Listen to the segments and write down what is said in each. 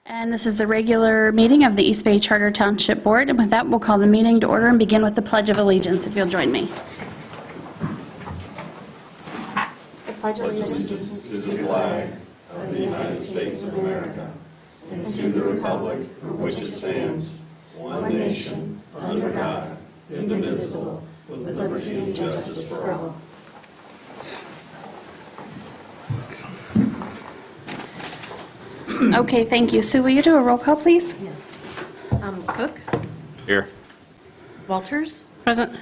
And this is the regular meeting of the East Bay Charter Township Board. And with that, we'll call the meeting to order and begin with the Pledge of Allegiance, if you'll join me. I pledge allegiance to the flag of the United States of America and to the republic for which it stands, one nation, under God, indivisible, with liberty and justice for all. Okay, thank you. Sue, will you do a roll call, please? Yes. Cook, Here. Walters, Present.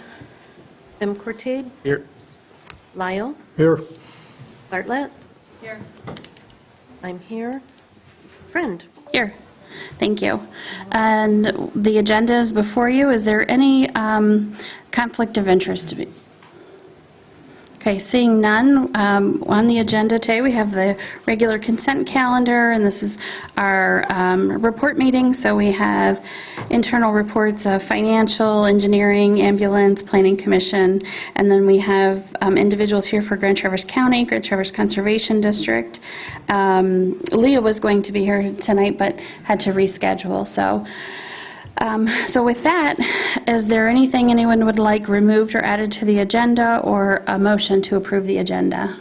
M. Cortade, Here. Lyle, Here. Bartlett, Here. I'm here, Friend. Here. Thank you. And the agenda is before you. Is there any conflict of interest to be? Okay, seeing none, on the agenda today, we have the regular consent calendar, and this is our report meeting. So we have internal reports of financial, engineering, ambulance, planning commission, and then we have individuals here for Grand Traverse County, Grand Traverse Conservation District. Leah was going to be here tonight, but had to reschedule, so with that, is there anything anyone would like removed or added to the agenda, or a motion to approve the agenda?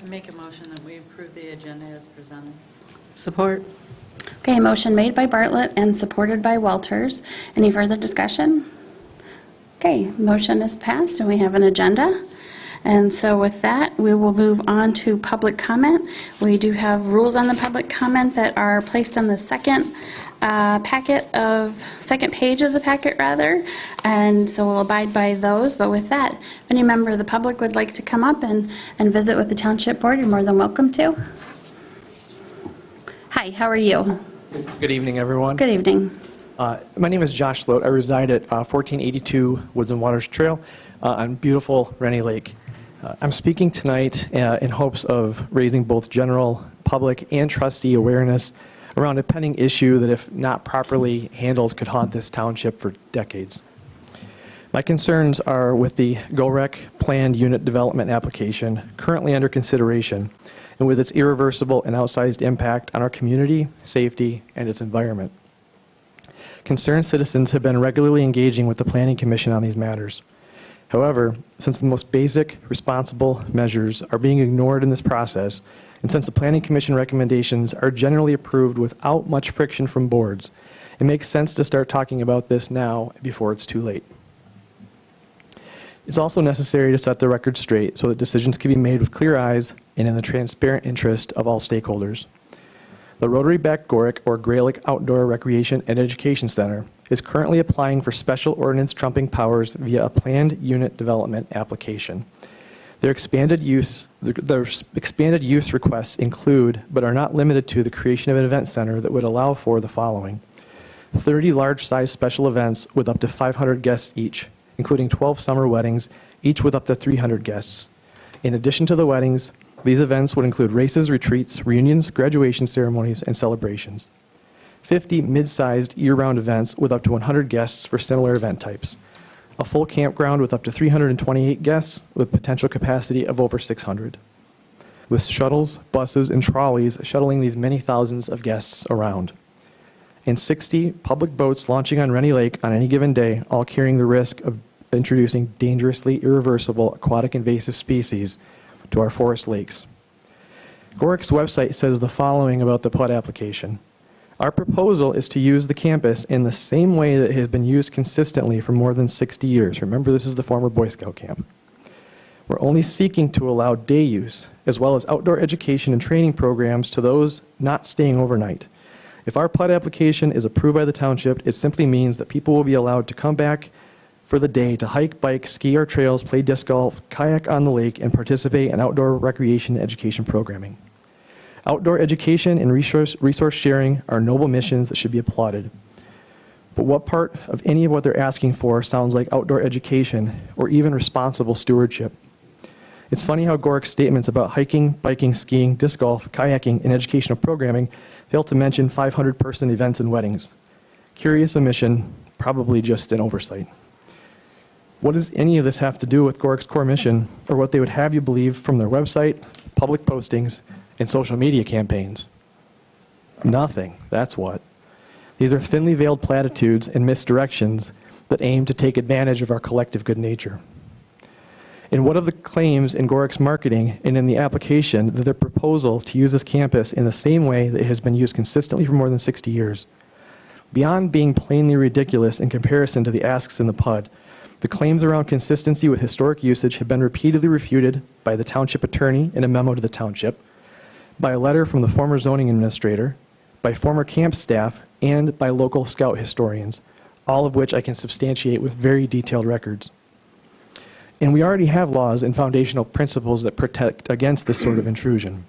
I make a motion that we approve the agenda as presented. Support. Okay, motion made by Bartlett and supported by Walters. Any further discussion? Okay, motion is passed and we have an agenda. And so with that, we will move on to public comment. We do have rules on the public comment that are placed on the second page of the packet rather, and so we'll abide by those. But with that, if any member of the public would like to come up and visit with the Township Board, you're more than welcome to. Hi, how are you? Good evening, everyone. Good evening. My name is Josh Sloat. I reside at 1482 Woods and Waters Trail on beautiful Rennie Lake. I'm speaking tonight in hopes of raising both general public and trustee awareness around a pending issue that, if not properly handled, could haunt this township for decades. My concerns are with the GOREC planned unit development application currently under consideration, and with its irreversible and outsized impact on our community, safety, and its environment. Concerned citizens have been regularly engaging with the Planning Commission on these matters. However, since the most basic, responsible measures are being ignored in this process, and since the Planning Commission recommendations are generally approved without much friction from boards, it makes sense to start talking about this now before it's too late. It's also necessary to set the record straight so that decisions can be made with clear eyes and in the transparent interest of all stakeholders. The Rotary Beck Gorick, or Graylick Outdoor Recreation and Education Center, is currently applying for special ordinance trumping powers via a planned unit development application. Their expanded use requests include, but are not limited to, the creation of an event center that would allow for the following: 30 large-size special events with up to 500 guests each, including 12 summer weddings, each with up to 300 guests. In addition to the weddings, these events would include races, retreats, reunions, graduation ceremonies, and celebrations. 50 mid-sized year-round events with up to 100 guests for similar event types. A full campground with up to 328 guests with potential capacity of over 600. With shuttles, buses, and trolleys shuttling these many thousands of guests around. And 60 public boats launching on Rennie Lake on any given day, all carrying the risk of introducing dangerously irreversible aquatic invasive species to our forest lakes. GOREC's website says the following about the PUD application. Our proposal is to use the campus in the same way that it has been used consistently for more than 60 years. Remember, this is the former Boy Scout camp. We're only seeking to allow day use, as well as outdoor education and training programs to those not staying overnight. If our PUD application is approved by the township, it simply means that people will be allowed to come back for the day to hike, bike, ski our trails, play disc golf, kayak on the lake, and participate in outdoor recreation and education programming. Outdoor education and resource sharing are noble missions that should be applauded. But what part of any of what they're asking for sounds like outdoor education or even responsible stewardship? It's funny how GOREC's statements about hiking, biking, skiing, disc golf, kayaking, and educational programming fail to mention 500-person events and weddings. Curious omission, probably just an oversight. What does any of this have to do with GOREC's core mission, or what they would have you believe from their website, public postings, and social media campaigns? Nothing, that's what. These are thinly veiled platitudes and misdirections that aim to take advantage of our collective good nature. And what of the claims in Gorik's marketing and in the application that their proposal to use this campus in the same way that it has been used consistently for more than 60 years? Beyond being plainly ridiculous in comparison to the asks in the PUD, the claims around consistency with historic usage have been repeatedly refuted by the township attorney in a memo to the township, by a letter from the former zoning administrator, by former camp staff, and by local scout historians, all of which I can substantiate with very detailed records. And we already have laws and foundational principles that protect against this sort of intrusion.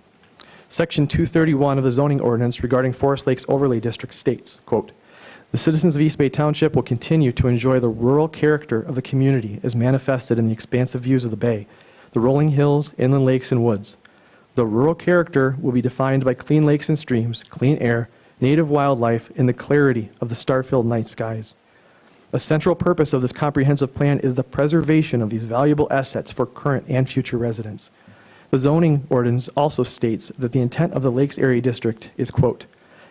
Section 231 of the zoning ordinance regarding Forest Lakes Overlay District states, quote, "The citizens of East Bay Township will continue to enjoy the rural character of the community as manifested in the expansive views of the bay, the rolling hills, inland lakes, and woods. The rural character will be defined by clean lakes and streams, clean air, native wildlife, and the clarity of the star-filled night skies. A central purpose of this comprehensive plan is the preservation of these valuable assets for current and future residents." The zoning ordinance also states that the intent of the Lakes Area District is, quote,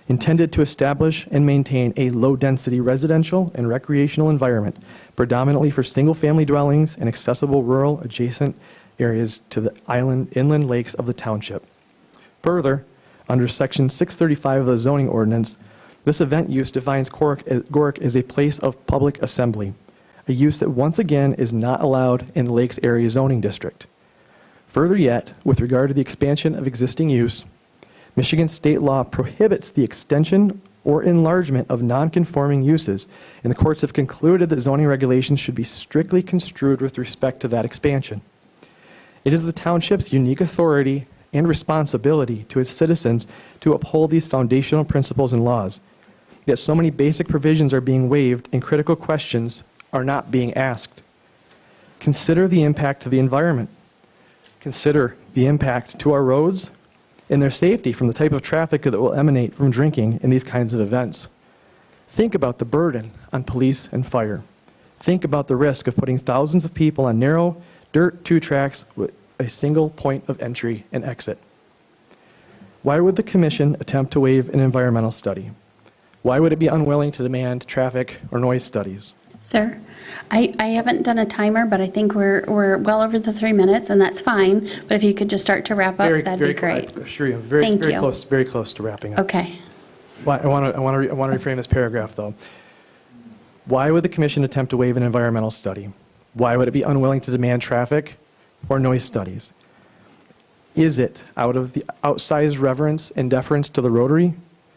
"intended to establish and maintain a low-density residential and recreational environment, predominantly for single-family dwellings and accessible rural adjacent areas to the inland lakes of the township." Further, under Section 635 of the zoning ordinance, this event use defines Gorik as a place of public assembly, a use that once again is not allowed in the Lakes Area Zoning District. Further yet, with regard to the expansion of existing use, Michigan state law prohibits the extension or enlargement of non-conforming uses, and the courts have concluded that zoning regulations should be strictly construed with respect to that expansion. It is the township's unique authority and responsibility to its citizens to uphold these foundational principles and laws. Yet so many basic provisions are being waived and critical questions are not being asked. Consider the impact to the environment. Consider the impact to our roads and their safety from the type of traffic that will emanate from drinking in these kinds of events. Think about the burden on police and fire. Think about the risk of putting thousands of people on narrow dirt two tracks with a single point of entry and exit. Why would the commission attempt to waive an environmental study? Why would it be unwilling to demand traffic or noise studies? Sir, I haven't done a timer, but I think we're well over the 3 minutes, and that's fine. But if you could just start to wrap up, that'd be great. I assure you, very Thank you. very close to wrapping up. Okay. Well, I want to reframe this paragraph, though. Why would the commission attempt to waive an environmental study? Why would it be unwilling to demand traffic or noise studies? Is it out of the outsized reverence and deference to the Rotary,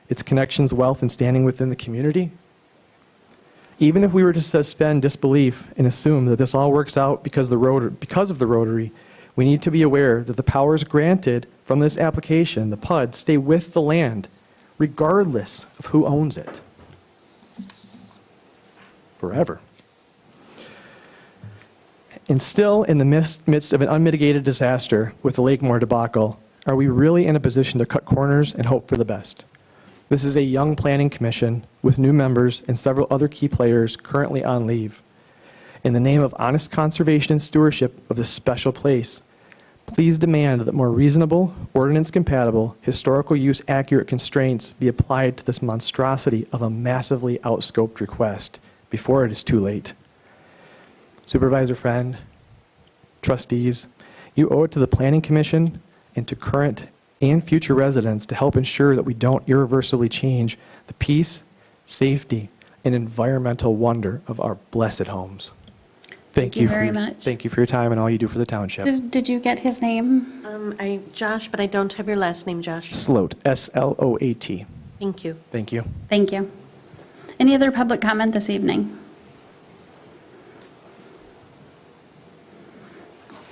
its connections, wealth, and standing within the community? Even if we were to suspend disbelief and assume that this all works out because of the Rotary, we need to be aware that the powers granted from this application, the PUD, stay with the land, regardless of who owns it. Forever. And still, in the midst of an unmitigated disaster with the Lakemore debacle, are we really in a position to cut corners and hope for the best? This is a young planning commission with new members and several other key players currently on leave. In the name of honest conservation and stewardship of this special place, please demand that more reasonable, ordinance-compatible, historical use-accurate constraints be applied to this monstrosity of a massively outscoped request before it is too late. Supervisor Friend, trustees, you owe it to the Planning Commission and to current and future residents to help ensure that we don't irreversibly change the peace, safety, and environmental wonder of our blessed homes. Thank you very much. Thank you for your time and all you do for the township. So did you get his name? Josh, but I don't have your last name, Josh. Sloat, S-L-O-A-T. Thank you. Thank you. Thank you. Any other public comment this evening?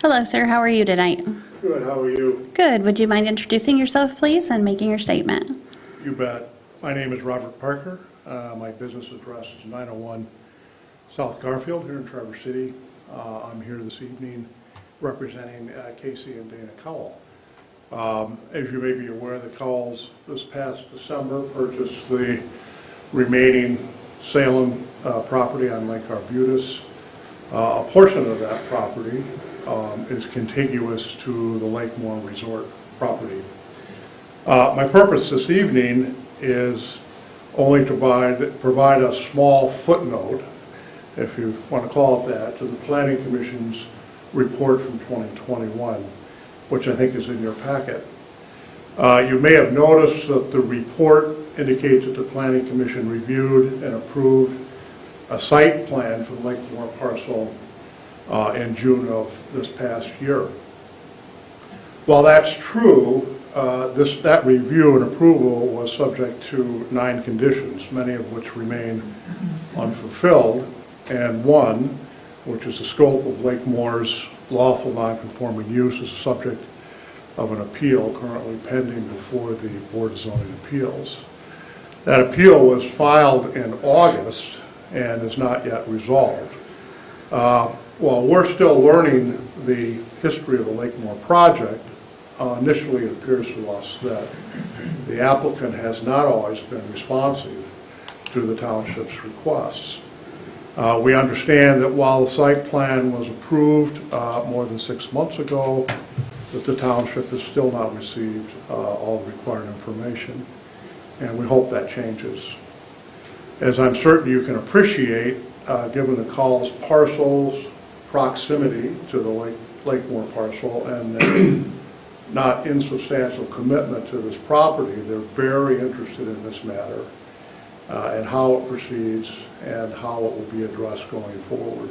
Hello, sir. How are you tonight? Good, how are you? Good. Would you mind introducing yourself, please, and making your statement? You bet. My name is Robert Parker. My business address is 901 South Garfield here in Traverse City. I'm here this evening representing Casey and Dana Cowell. As you may be aware, the Cowells this past December purchased the remaining Salem property on Lake Arbutus. A portion of that property is contiguous to the Lakemore Resort property. My purpose this evening is only to provide a small footnote, if you want to call it that, to the Planning Commission's report from 2021, which I think is in your packet. You may have noticed that the report indicates that the Planning Commission reviewed and approved a site plan for the Lakemore parcel in June of this past year. While that's true, that review and approval was subject to 9 conditions, many of which remain unfulfilled, and one, which is the scope of Lakemore's lawful nonconforming use, is subject of an appeal currently pending before the Board of Zoning Appeals. That appeal was filed in August and is not yet resolved. While we're still learning the history of the Lakemore project, initially it appears to us that the applicant has not always been responsive to the township's requests. We understand that while the site plan was approved more than 6 months ago, that the township has still not received all the required information, and we hope that changes. As I'm certain you can appreciate, given the Call's parcel's proximity to the Lakemore parcel and the not insubstantial commitment to this property, they're very interested in this matter and how it proceeds and how it will be addressed going forward.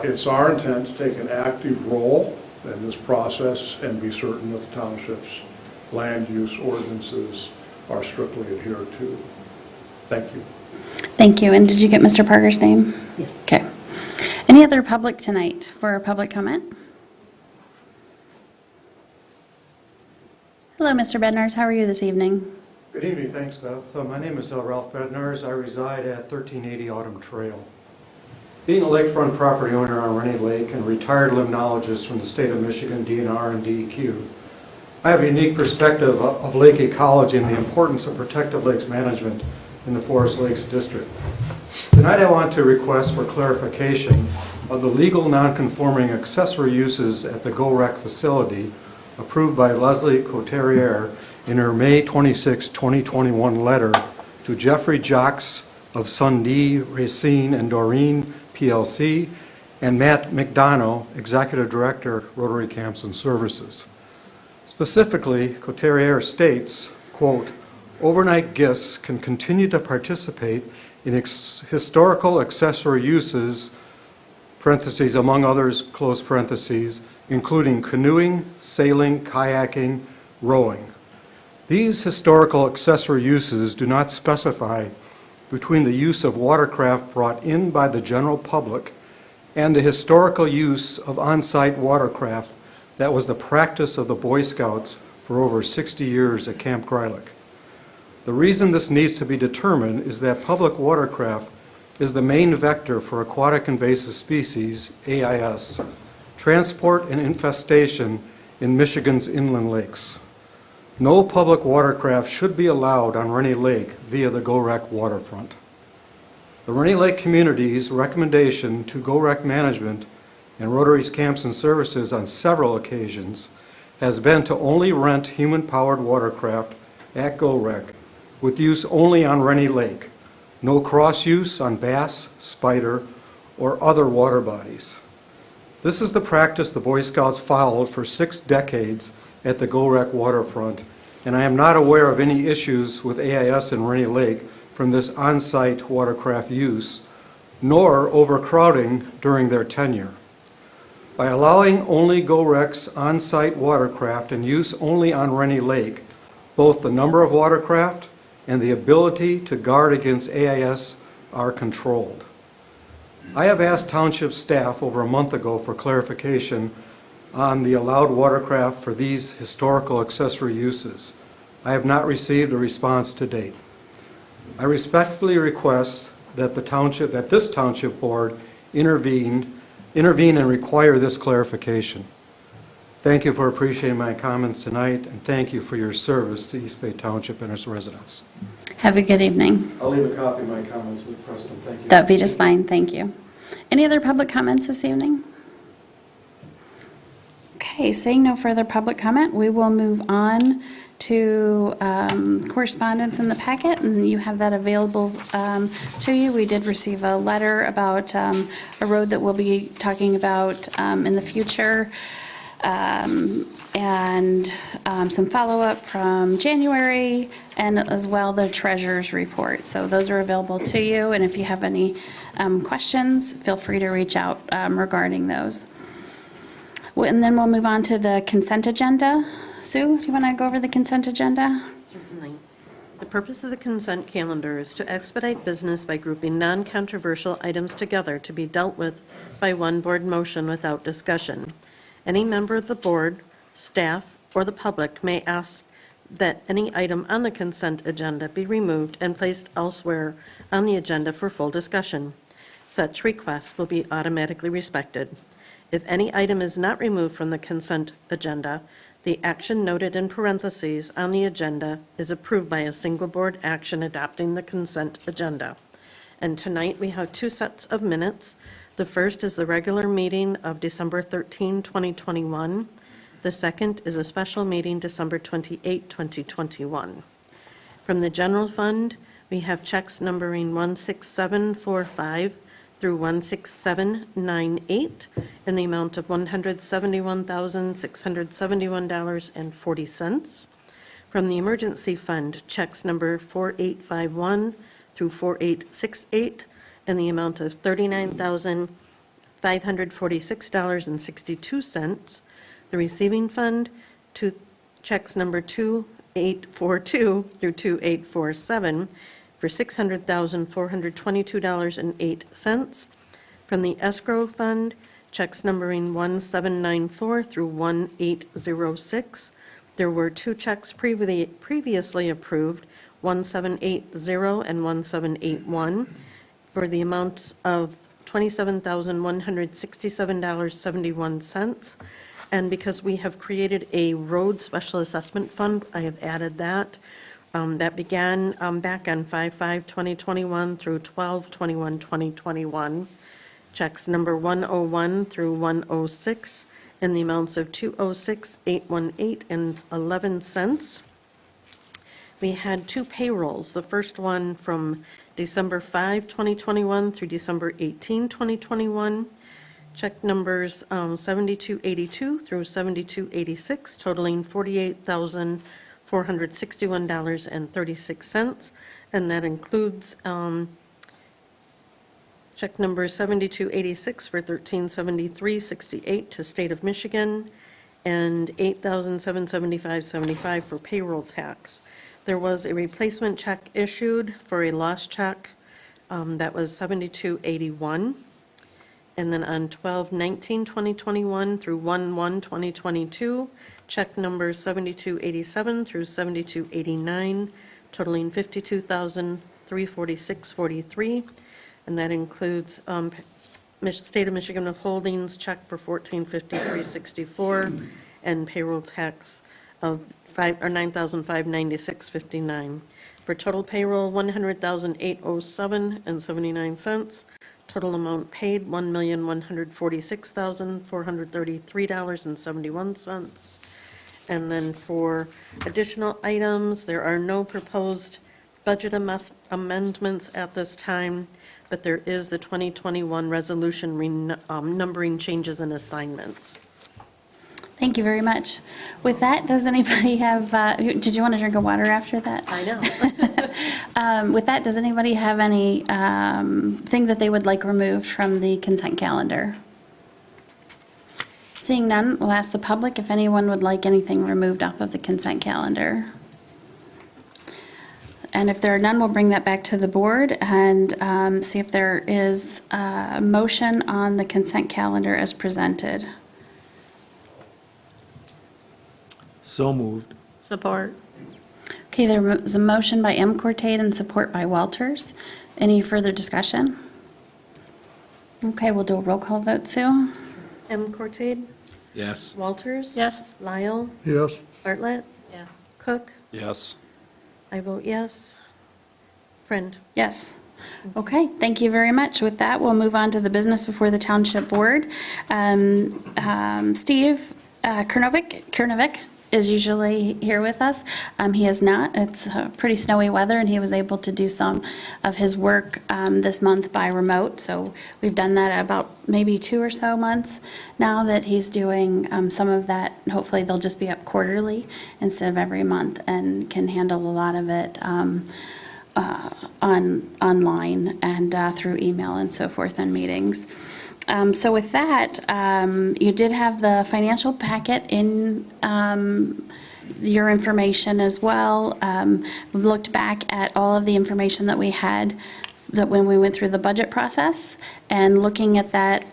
It's our intent to take an active role in this process and be certain that the township's land use ordinances are strictly adhered to. Thank you. Thank you. And did you get Mr. Parker's name? Yes. Okay. Any other public tonight for a public comment? Hello, Mr. Bednars. How are you this evening? Good evening, thanks, Beth. My name is Ralph Bednars. I reside at 1380 Autumn Trail. Being a lakefront property owner on Rennie Lake and retired limnologist from the state of Michigan DNR and DEQ, I have a unique perspective of lake ecology and the importance of protected lakes management in the Forest Lakes District. Tonight I want to request for clarification of the legal non-conforming accessory uses at the GoRec facility approved by Leslie Coterrier in her May 26, 2021 letter to Jeffrey Jacques of Sundee, Racine, and Doreen PLC, and Matt McDonough, Executive Director, Rotary Camps and Services. Specifically, Coterrier states, quote, overnight guests can continue to participate in historical accessory uses, parentheses, among others, close parentheses, including canoeing, sailing, kayaking, rowing. These historical accessory uses do not specify between the use of watercraft brought in by the general public and the historical use of on-site watercraft that was the practice of the Boy Scouts for over 60 years at Camp Greilich. The reason this needs to be determined is that public watercraft is the main vector for aquatic invasive species, AIS, transport and infestation in Michigan's inland lakes. No public watercraft should be allowed on Rennie Lake via the GoRec waterfront. The Rennie Lake community's recommendation to GoRec management and Rotary's Camps and Services on several occasions has been to only rent human-powered watercraft at GoRec with use only on Rennie Lake, no cross-use on bass, spider, or other water bodies. This is the practice the Boy Scouts followed for 6 decades at the GoRec waterfront, and I am not aware of any issues with AIS in Rennie Lake from this on-site watercraft use, nor overcrowding during their tenure. By allowing only GoRec's on-site watercraft and use only on Rennie Lake, both the number of watercraft and the ability to guard against AIS are controlled. I have asked township staff over a month ago for clarification on the allowed watercraft for these historical accessory uses. I have not received a response to date. I respectfully request that this township board intervene and require this clarification. Thank you for appreciating my comments tonight, and thank you for your service to East Bay Township and its residents. Have a good evening. I'll leave a copy of my comments with Preston. Thank you. That would be just fine. Thank you. Any other public comments this evening? Okay, seeing no further public comment, we will move on to correspondence in the packet, and you have that available to you. We did receive a letter about a road that we'll be talking about in the future, and some follow-up from January, and as well the treasurer's report. So those are available to you, and if you have any questions, feel free to reach out regarding those. And then we'll move on to the consent agenda. Sue, do you want to go over the consent agenda? Certainly. The purpose of the consent calendar is to expedite business by grouping non-controversial items together to be dealt with by one board motion without discussion. Any member of the board, staff, or the public may ask that any item on the consent agenda be removed and placed elsewhere on the agenda for full discussion. Such requests will be automatically respected. If any item is not removed from the consent agenda, the action noted in parentheses on the agenda is approved by a single board action adopting the consent agenda. And tonight, we have two sets of minutes. The first is the regular meeting of December 13, 2021. The second is a special meeting December 28, 2021. From the general fund, we have checks numbering 16745 through 16798 in the amount of $171,671.40. From the emergency fund, checks number 4851 through 4868 in the amount of $39,546.62. The receiving fund, checks number 2842 through 2847 for $600,422.08. From the escrow fund, checks numbering 1794 through 1806. There were two checks previously approved, 1780 and 1781, for the amounts of $27,167.71. And because we have created a road special assessment fund, I have added that. That began back on 5/5/2021 through 12/21/2021. Checks number 101 through 106 in the amounts of $206,818 and 11 cents. We had two payrolls. The first one from December 5, 2021 through December 18, 2021. Check numbers 7282 through 7286 totaling $48,461.36, and that includes check number 7286 for $1373.68 to State of Michigan, and $8,775.75 for payroll tax. There was a replacement check issued for a lost check that was $72.81. And then on 12/19/2021 through 1/1/2022, check numbers 7287 through 7289, totaling $52,346.43. And that includes State of Michigan withholdings check for $1453.64 and payroll tax of $9,596.59. For total payroll, $100,807.79. Total amount paid, $1,146,433.71. And then for additional items, there are no proposed budget amendments at this time, but there is the 2021 resolution numbering changes and assignments. Thank you very much. With that, does anybody have, did you want to drink a water after that? I know. With that, does anybody have any thing that they would like removed from the consent calendar? Seeing none, we'll ask the public if anyone would like anything removed off of the consent calendar. And if there are none, we'll bring that back to the board and see if there is a motion on the consent calendar as presented. So moved. Support. Okay, there was a motion by M. Cortate and support by Walters. Any further discussion? Okay, we'll do a roll call vote, Sue. M. Cortate? Yes. Walters? Yes. Lyle? Yes. Bartlett? Yes. Cook? Yes. I vote yes. Friend? Yes. Okay, thank you very much. With that, we'll move on to the business before the Township Board. Steve Kurnovic, is usually here with us. He is not. It's pretty snowy weather, and he was able to do some of his work this month by remote. So we've done that about maybe 2 or so months now that he's doing some of that. Hopefully they'll just be up quarterly instead of every month, and can handle a lot of it online and through email and so forth and meetings. So with that, you did have the financial packet in your information as well. We've looked back at all of the information that we had that when we went through the budget process, and looking at that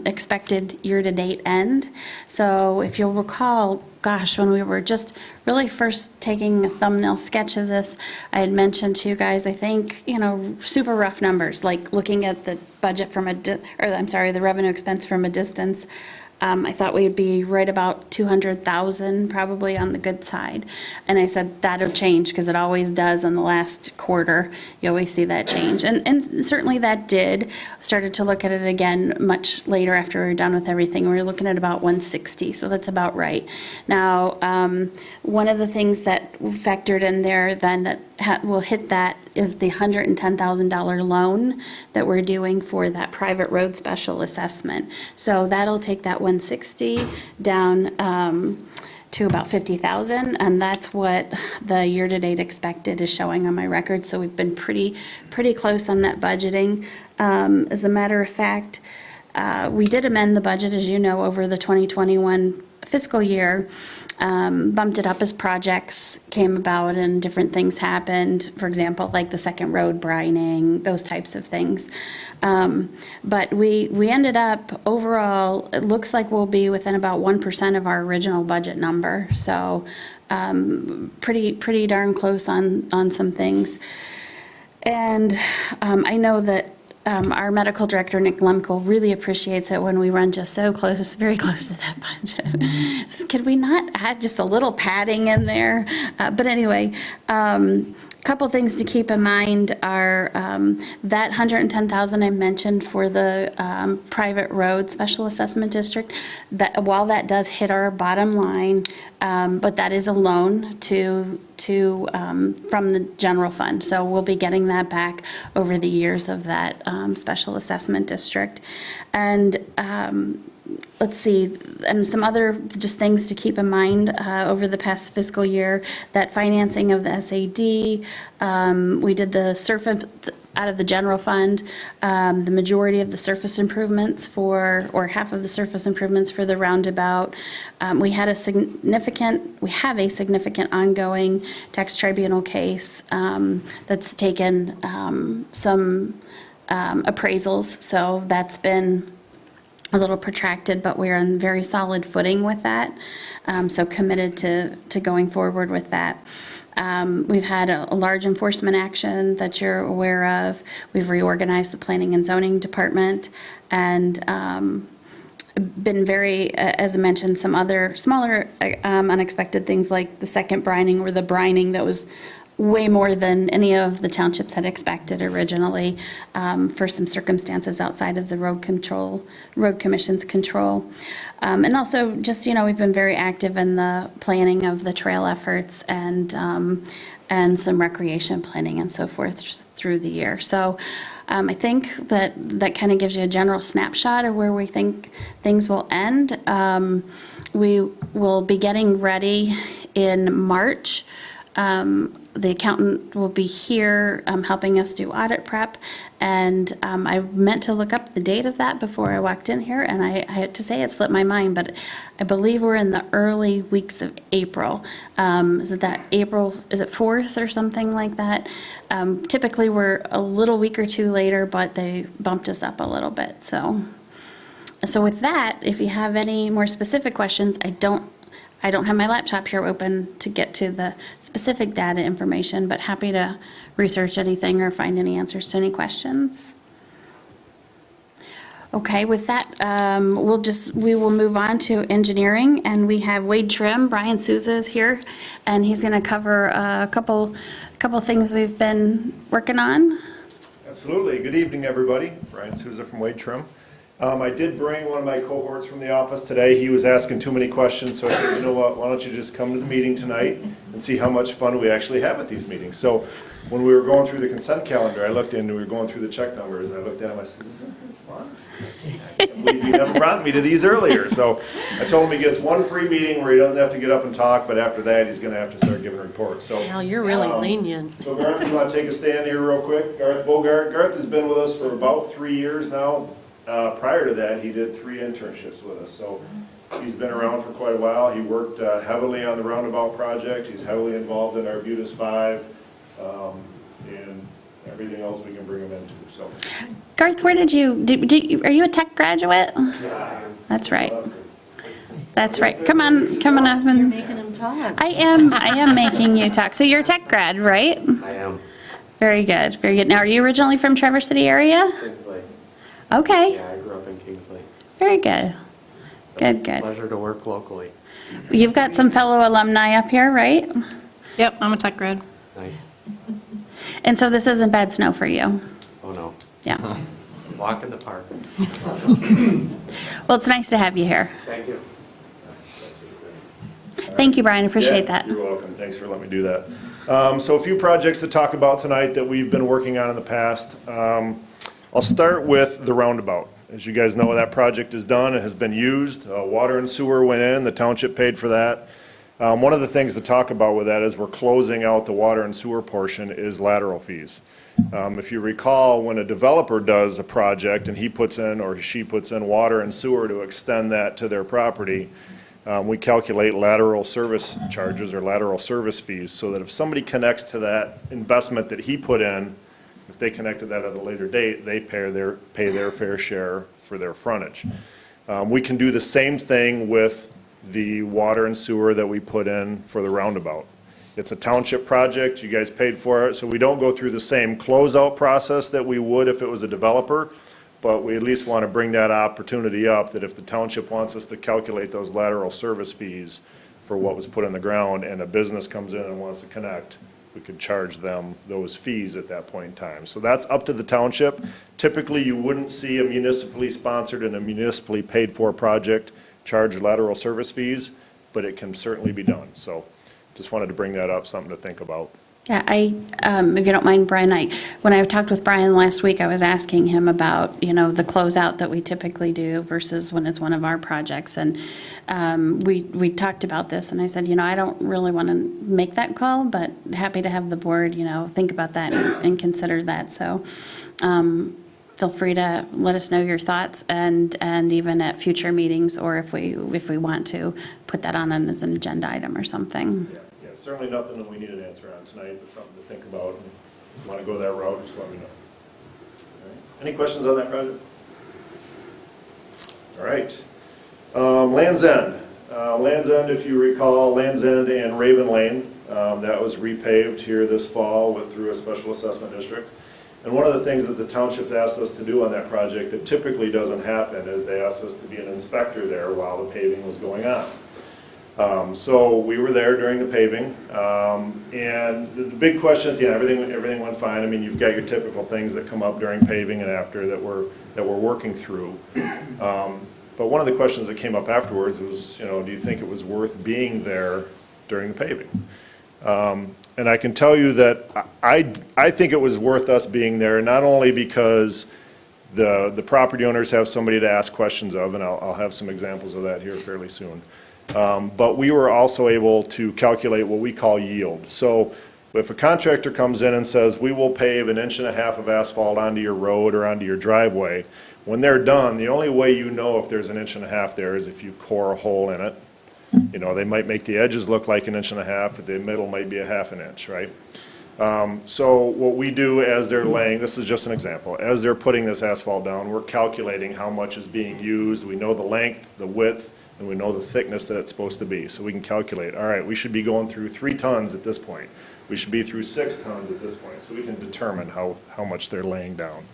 expected year-to-date end. So if you'll recall, gosh, when we were just really first taking a thumbnail sketch of this, I had mentioned to you guys, I think, super rough numbers, like looking at the budget from the revenue expense from a distance. I thought we'd be right about 200,000, probably on the good side. And I said, that'll change, because it always does in the last quarter. You always see that change. And certainly that did. Started to look at it again much later after we were done with everything. We were looking at about 160, so that's about right. Now, one of the things that factored in there then that will hit that is the $110,000 loan that we're doing for that private road special assessment. So that'll take that 160 down to about 50,000, and that's what the year-to-date expected is showing on my record. So we've been pretty close on that budgeting. As a matter of fact, we did amend the budget, as you know, over the 2021 fiscal year, bumped it up as projects came about and different things happened. For example, like the second road brining, those types of things. But we ended up overall, it looks like we'll be within about 1% of our original budget number. So pretty darn close on some things. And I know that our medical director, Nick Lemko, really appreciates it when we run just so close, very close to that budget. Says, could we not add just a little padding in there? But anyway, couple things to keep in mind are that 110,000 I mentioned for the private road special assessment district, that while that does hit our bottom line, but that is a loan to from the general fund. So we'll be getting that back over the years of that special assessment district. And let's see, and some other just things to keep in mind over the past fiscal year, that financing of the SAD, we did the surface out of the general fund, the majority of the surface improvements or half of the surface improvements for the roundabout. We have a significant ongoing tax tribunal case that's taken some appraisals, so that's been a little protracted, but we're on very solid footing with that. So committed to going forward with that. We've had a large enforcement action that you're aware of. We've reorganized the planning and zoning department, and been very, as I mentioned, some other smaller unexpected things like the second brining or the brining that was way more than any of the townships had expected originally, for some circumstances outside of the road commission's control. And also just, we've been very active in the planning of the trail efforts and some recreation planning and so forth through the year. So I think that kind of gives you a general snapshot of where we think things will end. We will be getting ready in March. The accountant will be here helping us do audit prep, and I meant to look up the date of that before I walked in here, and I had to say it slipped my mind, but I believe we're in the early weeks of April. Is it 4th or something like that? Typically we're a little week or two later, but they bumped us up a little bit. So with that, if you have any more specific questions, I don't have my laptop here open to get to the specific data information, but happy to research anything or find any answers to any questions. Okay, with that, we will move on to engineering, and we have Wade Trim. Brian Souza is here, and he's going to cover a couple things we've been working on. Absolutely. Good evening, everybody. Brian Souza from Wade Trim. I did bring one of my cohorts from the office today. He was asking too many questions, so I said, you know what, why don't you just come to the meeting tonight and see how much fun we actually have at these meetings. So when we were going through the consent calendar, I looked in, we were going through the check numbers, and I looked at him, I said, isn't this fun? I can't believe you haven't brought me to these earlier. So I told him he gets one free meeting where he doesn't have to get up and talk, but after that, he's gonna have to start giving reports, so. Al, you're really lenient. So Garth, you want to take a stand here real quick? Garth Bogart. Garth has been with us for about 3 years now. Prior to that, he did 3 internships with us, so he's been around for quite a while. He worked heavily on the Roundabout project. He's heavily involved in our Budas 5, and everything else we can bring him into, so. Garth, where did you, are you a tech graduate? That's right. That's right. Come on up You're and, making him talk. I am making you talk. So you're a tech grad, right? I am. Very good, very good. Now, are you originally from Traverse City area? Kingsley. Okay, Yeah, I grew up in Kingsley. very good. So Good, good. Pleasure to work locally. You've got some fellow alumni up here, right? Yep, I'm a tech grad. Nice. And so this isn't bad snow for you? Oh, no. Yeah. Walk in the park. Well, it's nice to have you here. Thank you. Thank you, Brian, appreciate Yeah, that. You're welcome. Thanks for letting me do that. So a few projects to talk about tonight that we've been working on in the past. I'll start with the roundabout. As you guys know, that project is done. It has been used. Water and sewer went in. The township paid for that. One of the things to talk about with that is we're closing out the water and sewer portion is lateral fees. If you recall, when a developer does a project and he puts in or she puts in water and sewer to extend that to their property, we calculate lateral service charges or lateral service fees so that if somebody connects to that investment that he put in, if they connect to that at a later date, they pay their fair share for their frontage. We can do the same thing with the water and sewer that we put in for the roundabout. It's a township project, you guys paid for it, so we don't go through the same closeout process that we would if it was a developer, but we at least want to bring that opportunity up, that if the township wants us to calculate those lateral service fees for what was put in the ground, and a business comes in and wants to connect, we could charge them those fees at that point in time. So that's up to the township. Typically, you wouldn't see a municipally sponsored and a municipally paid-for project charge lateral service fees, but it can certainly be done. So just wanted to bring that up, something to think about. Yeah, if you don't mind, Brian, when I talked with Brian last week, I was asking him about, the closeout that we typically do versus when it's one of our projects. And we talked about this, and I said, I don't really want to make that call, but happy to have the board, think about that and consider that. So feel free to let us know your thoughts, and even at future meetings, or if we want to put that on as an agenda item or something. Yeah, certainly nothing that we need an answer on tonight, but something to think about. And if you want to go that route, just let me know. All right. Any questions on that project? All right. Land's End. Land's End, if you recall, Land's End and Raven Lane, that was repaved here this fall through a special assessment district. And one of the things that the township asked us to do on that project that typically doesn't happen is they asked us to be an inspector there while the paving was going on. So we were there during the paving, and the big question at the end, everything went fine. I mean, you've got your typical things that come up during paving and after that we're working through. But one of the questions that came up afterwards was, do you think it was worth being there during the paving? And I can tell you that I think it was worth us being there, not only because the property owners have somebody to ask questions of, and I'll have some examples of that here fairly soon. But we were also able to calculate what we call yield. So if a contractor comes in and says, we will pave 1.5 inches of asphalt onto your road or onto your driveway, when they're done, the only way you know if there's 1.5 inches there is if you core a hole in it. They might make the edges look like 1.5 inches, but the middle might be 1/2 inch, right? So what we do as they're laying, this is just an example, as they're putting this asphalt down, we're calculating how much is being used. We know the length, the width, and we know the thickness that it's supposed to be. So we can calculate, all right, we should be going through 3 tons at this point. We should be through 6 tons at this point. So we can determine how much they're laying down.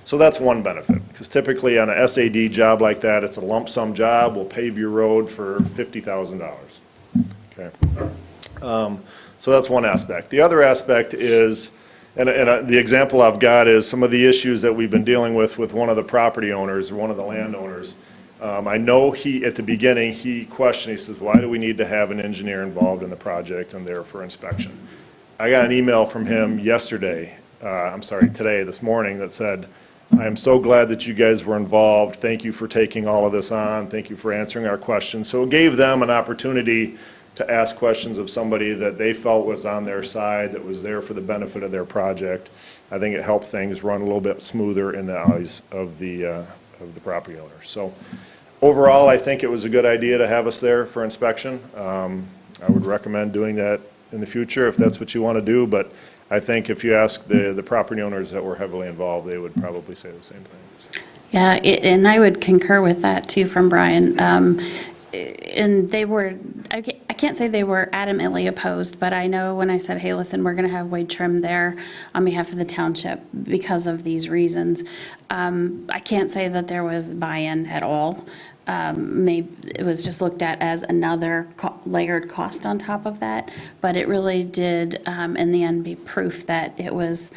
So that's one benefit, because typically on a SAD job like that, it's a lump sum job. We'll pave your road for $50,000. Okay. So that's one aspect. The other aspect is And the example I've got is some of the issues that we've been dealing with one of the property owners or one of the landowners. I know at the beginning, he questioned, he says, why do we need to have an engineer involved in the project and there for inspection? I got an email from him today, this morning, that said, I am so glad that you guys were involved. Thank you for taking all of this on. Thank you for answering our questions. So it gave them an opportunity to ask questions of somebody that they felt was on their side, that was there for the benefit of their project. I think it helped things run a little bit smoother in the eyes of the property owner. So overall, I think it was a good idea to have us there for inspection. I would recommend doing that in the future if that's what you want to do, but I think if you ask the property owners that were heavily involved, they would probably say the same thing. Yeah, and I would concur with that too from Brian. And they were, I can't say they were adamantly opposed, but I know when I said, hey, listen, we're going to have Wade Trim there on behalf of the township because of these reasons. I can't say that there was buy-in at all. Maybe it was just looked at as another layered cost on top of that, but it really did, in the end, be proof that it was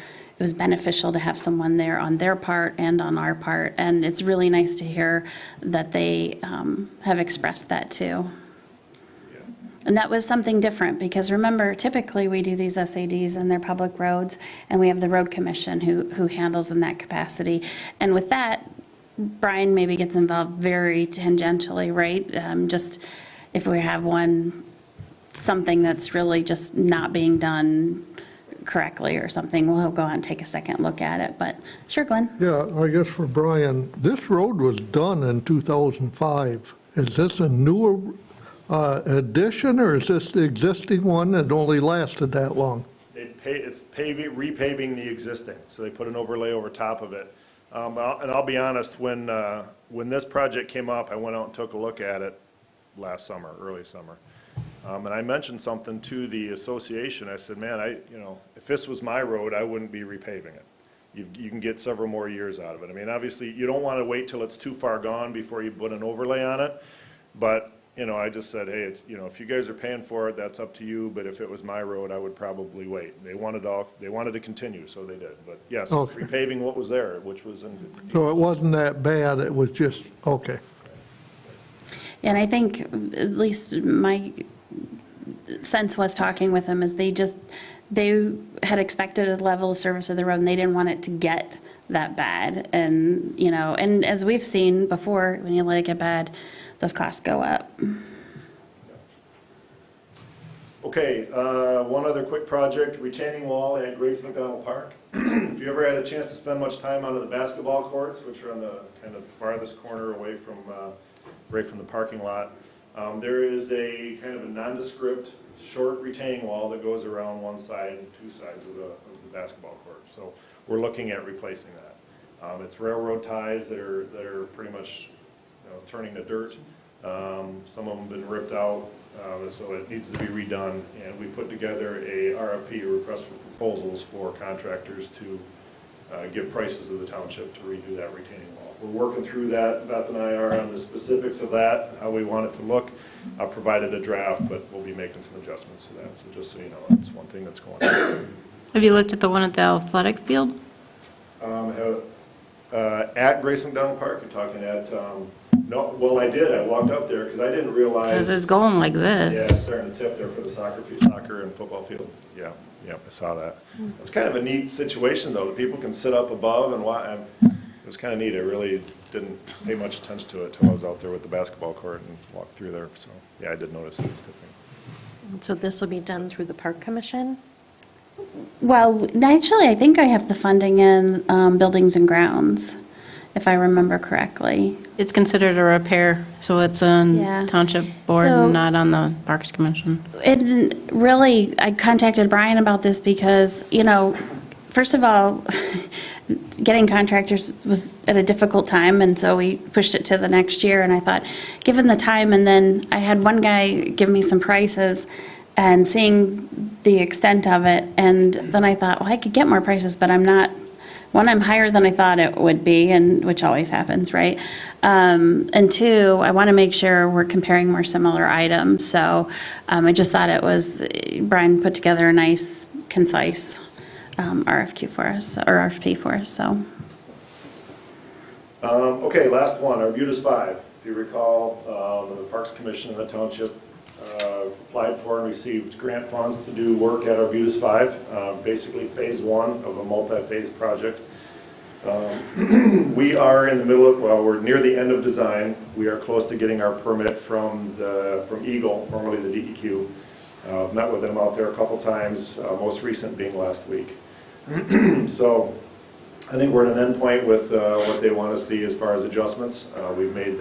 beneficial to have someone there on their part and on our part, and it's really nice to hear that they have expressed that too. And that was something different, because remember, typically we do these SADs and they're public roads, and we have the road commission who handles in that capacity. And with that, Brian maybe gets involved very tangentially, right? Just if we have something that's really just not being done correctly or something, he'll go out and take a second look at it. But sure, Glenn? Yeah, I guess for Brian, this road was done in 2005. Is this a newer addition, or is this the existing one that only lasted that long? It's repaving the existing, so they put an overlay over top of it. And I'll be honest, when this project came up, I went out and took a look at it last summer, early summer. And I mentioned something to the association. I said, man, if this was my road, I wouldn't be repaving it. You can get several more years out of it. I mean, obviously, you don't want to wait till it's too far gone before you put an overlay on it. But, I just said, hey, if you guys are paying for it, that's up to you. But if it was my road, I would probably wait. They wanted to continue, so they did. But yes, Okay. repaving what was there, which was in. So it wasn't that bad, it was just, okay. And I think, at least my sense was talking with them, is they had expected a level of service of the road, and they didn't want it to get that bad. And, and as we've seen before, when you let it get bad, those costs go up. Okay, one other quick project, retaining wall at Grace McDonald Park. If you ever had a chance to spend much time out of the basketball courts, which are on the kind of farthest corner away from, right from the parking lot, there is a kind of a nondescript short retaining wall that goes around one side and two sides of the basketball court. So we're looking at replacing that. It's railroad ties that are pretty much turning to dirt. Some of them have been ripped out, so it needs to be redone. And we put together a RFP, a request for proposals, for contractors to give prices to the township to redo that retaining wall. We're working through that. Beth and I are on the specifics of that, how we want it to look. I provided a draft, but we'll be making some adjustments to that. So just so you know, that's one thing that's going on. Have you looked at the one at the athletic field? At Grace McDonald Park, you're talking at, no, well, I did. I walked up there because I didn't realize. Because it's going like Yeah, it's this. starting to tip there for the soccer and football field. Yeah, I saw that. It's kind of a neat situation, though, that people can sit up above and watch. It was kind of neat. I really didn't pay much attention to it until I was out there with the basketball court and walked through there. So, yeah, I did notice it was tipping. So this will be done through the Park Commission? Well, actually, I think I have the funding in buildings and grounds, if I remember correctly. It's considered a repair, so it's Yeah. on township board, So- not on the Parks Commission. It really, I contacted Brian about this because, first of all, getting contractors was at a difficult time, and so we pushed it to the next year, and I thought, given the time, and then I had one guy give me some prices, and seeing the extent of it, and then I thought, well, I could get more prices, but I'm higher than I thought it would be, and which always happens, right? And two, I want to make sure we're comparing more similar items, so I just thought Brian put together a nice, concise RFQ for us, or RFP for us, so. Okay, last one, Arbutus 5. If you recall, the Parks Commission and the township applied for and received grant funds to do work at Arbutus 5, basically phase 1 of a multi-phase project. We are in the middle of, well, we're near the end of design. We are close to getting our permit from Eagle, formerly the DEQ. Met with them out there a couple times, most recent being last week. So I think we're at an endpoint with what they want to see as far as adjustments. We've made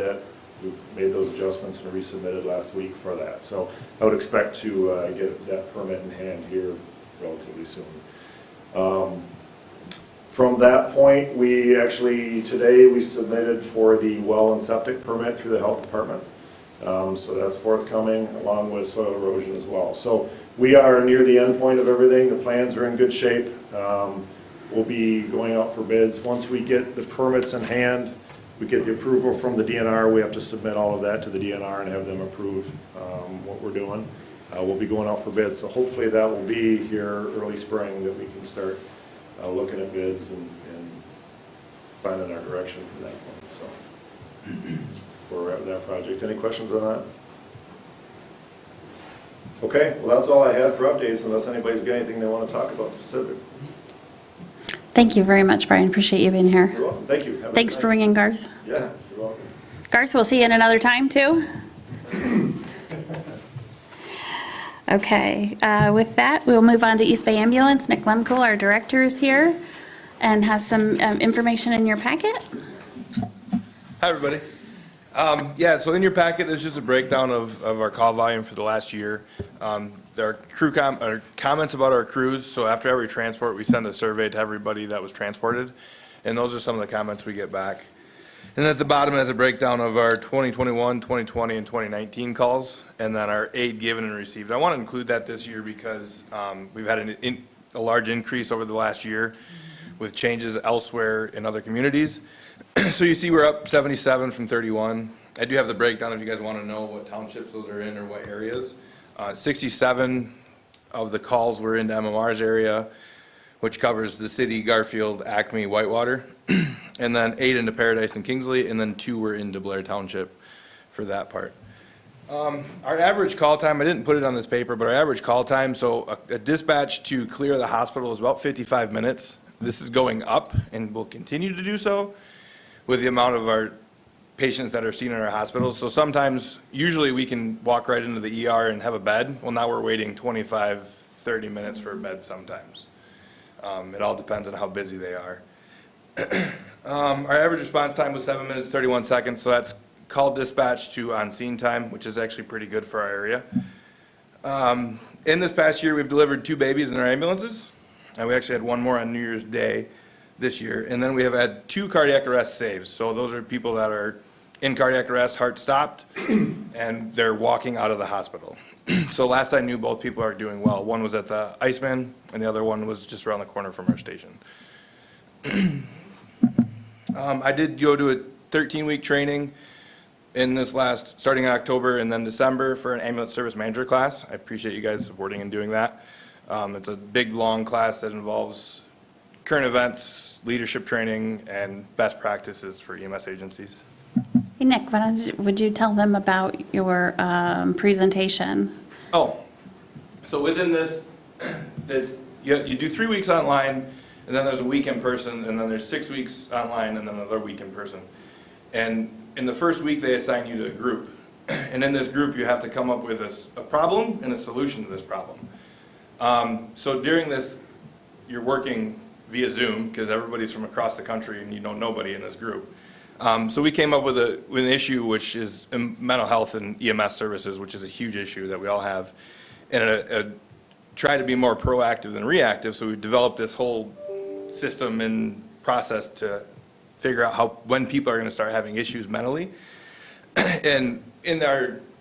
those adjustments and resubmitted last week for that. So I would expect to get that permit in hand here relatively soon. From that point, today we submitted for the well and septic permit through the health department. So that's forthcoming along with soil erosion as well. So we are near the end point of everything. The plans are in good shape. We'll be going out for bids. Once we get the permits in hand, we get the approval from the DNR, we have to submit all of that to the DNR and have them approve what we're doing. We'll be going out for bids. So hopefully that will be here early spring that we can start looking at bids and finding our direction from that point. So that's where we're at with that project. Any questions on that? Okay, well, that's all I had for updates, unless anybody's got anything they want to talk about specific. Thank you very much, Brian. Appreciate you being here. You're welcome. Thank you. Have a good Thanks night. for bringing Garth. Yeah, you're welcome. Garth, we'll see you in another time, too. Okay, with that, we'll move on to East Bay Ambulance. Nick Lemkel, our director, is here and has some information in your packet. Hi, everybody. Yeah, so in your packet, there's just a breakdown of our call volume for the last year. There are comments about our crews, so after every transport, we send a survey to everybody that was transported, and those are some of the comments we get back. And at the bottom is a breakdown of our 2021, 2020, and 2019 calls, and then our aid given and received. I want to include that this year because we've had a large increase over the last year with changes elsewhere in other communities. So you see we're up 77 from 31. I do have the breakdown if you guys want to know what townships those are in or what areas. 67 of the calls were into MMR's area, which covers the city, Garfield, Acme, Whitewater, and then 8 into Paradise and Kingsley, and then 2 were into Blair Township for that part. Our average call time, I didn't put it on this paper, but our average call time, so a dispatch to clear the hospital is about 55 minutes. This is going up and will continue to do so with the amount of our patients that are seen in our hospitals. So sometimes, usually we can walk right into the ER and have a bed. Well, now we're waiting 25, 30 minutes for a bed sometimes. It all depends on how busy they are. Our average response time was 7 minutes, 31 seconds, so that's call dispatch to on-scene time, which is actually pretty good for our area. In this past year, we've delivered 2 babies in our ambulances, and we actually had 1 more on New Year's Day this year. And then we have had 2 cardiac arrest saves. So those are people that are in cardiac arrest, heart stopped, and they're walking out of the hospital. So last I knew, both people are doing well. One was at the Iceman, and the other one was just around the corner from our station. I did go to a 13-week training in this starting in October and then December for an ambulance service manager class. I appreciate you guys supporting and doing that. It's a big, long class that involves current events, leadership training, and best practices for EMS agencies. Hey, Nick, would you tell them about your presentation? Oh, so within this, you do 3 weeks online, and then there's a week in person, and then there's 6 weeks online, and then another week in person. And in the first week, they assign you to a group. And in this group, you have to come up with a problem and a solution to this problem. So during this, you're working via Zoom, because everybody's from across the country, and you know nobody in this group. So we came up with an issue, which is mental health and EMS services, which is a huge issue that we all have, and try to be more proactive than reactive. So we developed this whole system and process to figure out when people are going to start having issues mentally. And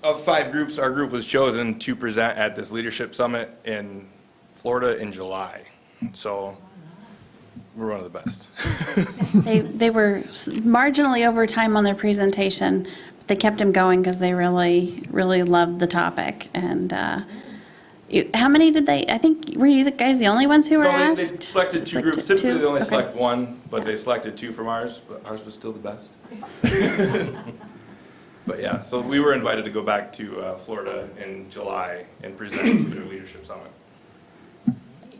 of 5 groups, our group was chosen to present at this leadership summit in Florida in July. So we're one of the best. They were marginally over time on their presentation, but they kept them going because they really, really loved the topic. And How many did they, I think, were you the guys the only ones who were No, they asked? selected two Selected groups. Typically, two? they only Okay. select one, but they selected two from ours, but ours was still the best. But yeah, so we were invited to go back to Florida in July and present their leadership summit.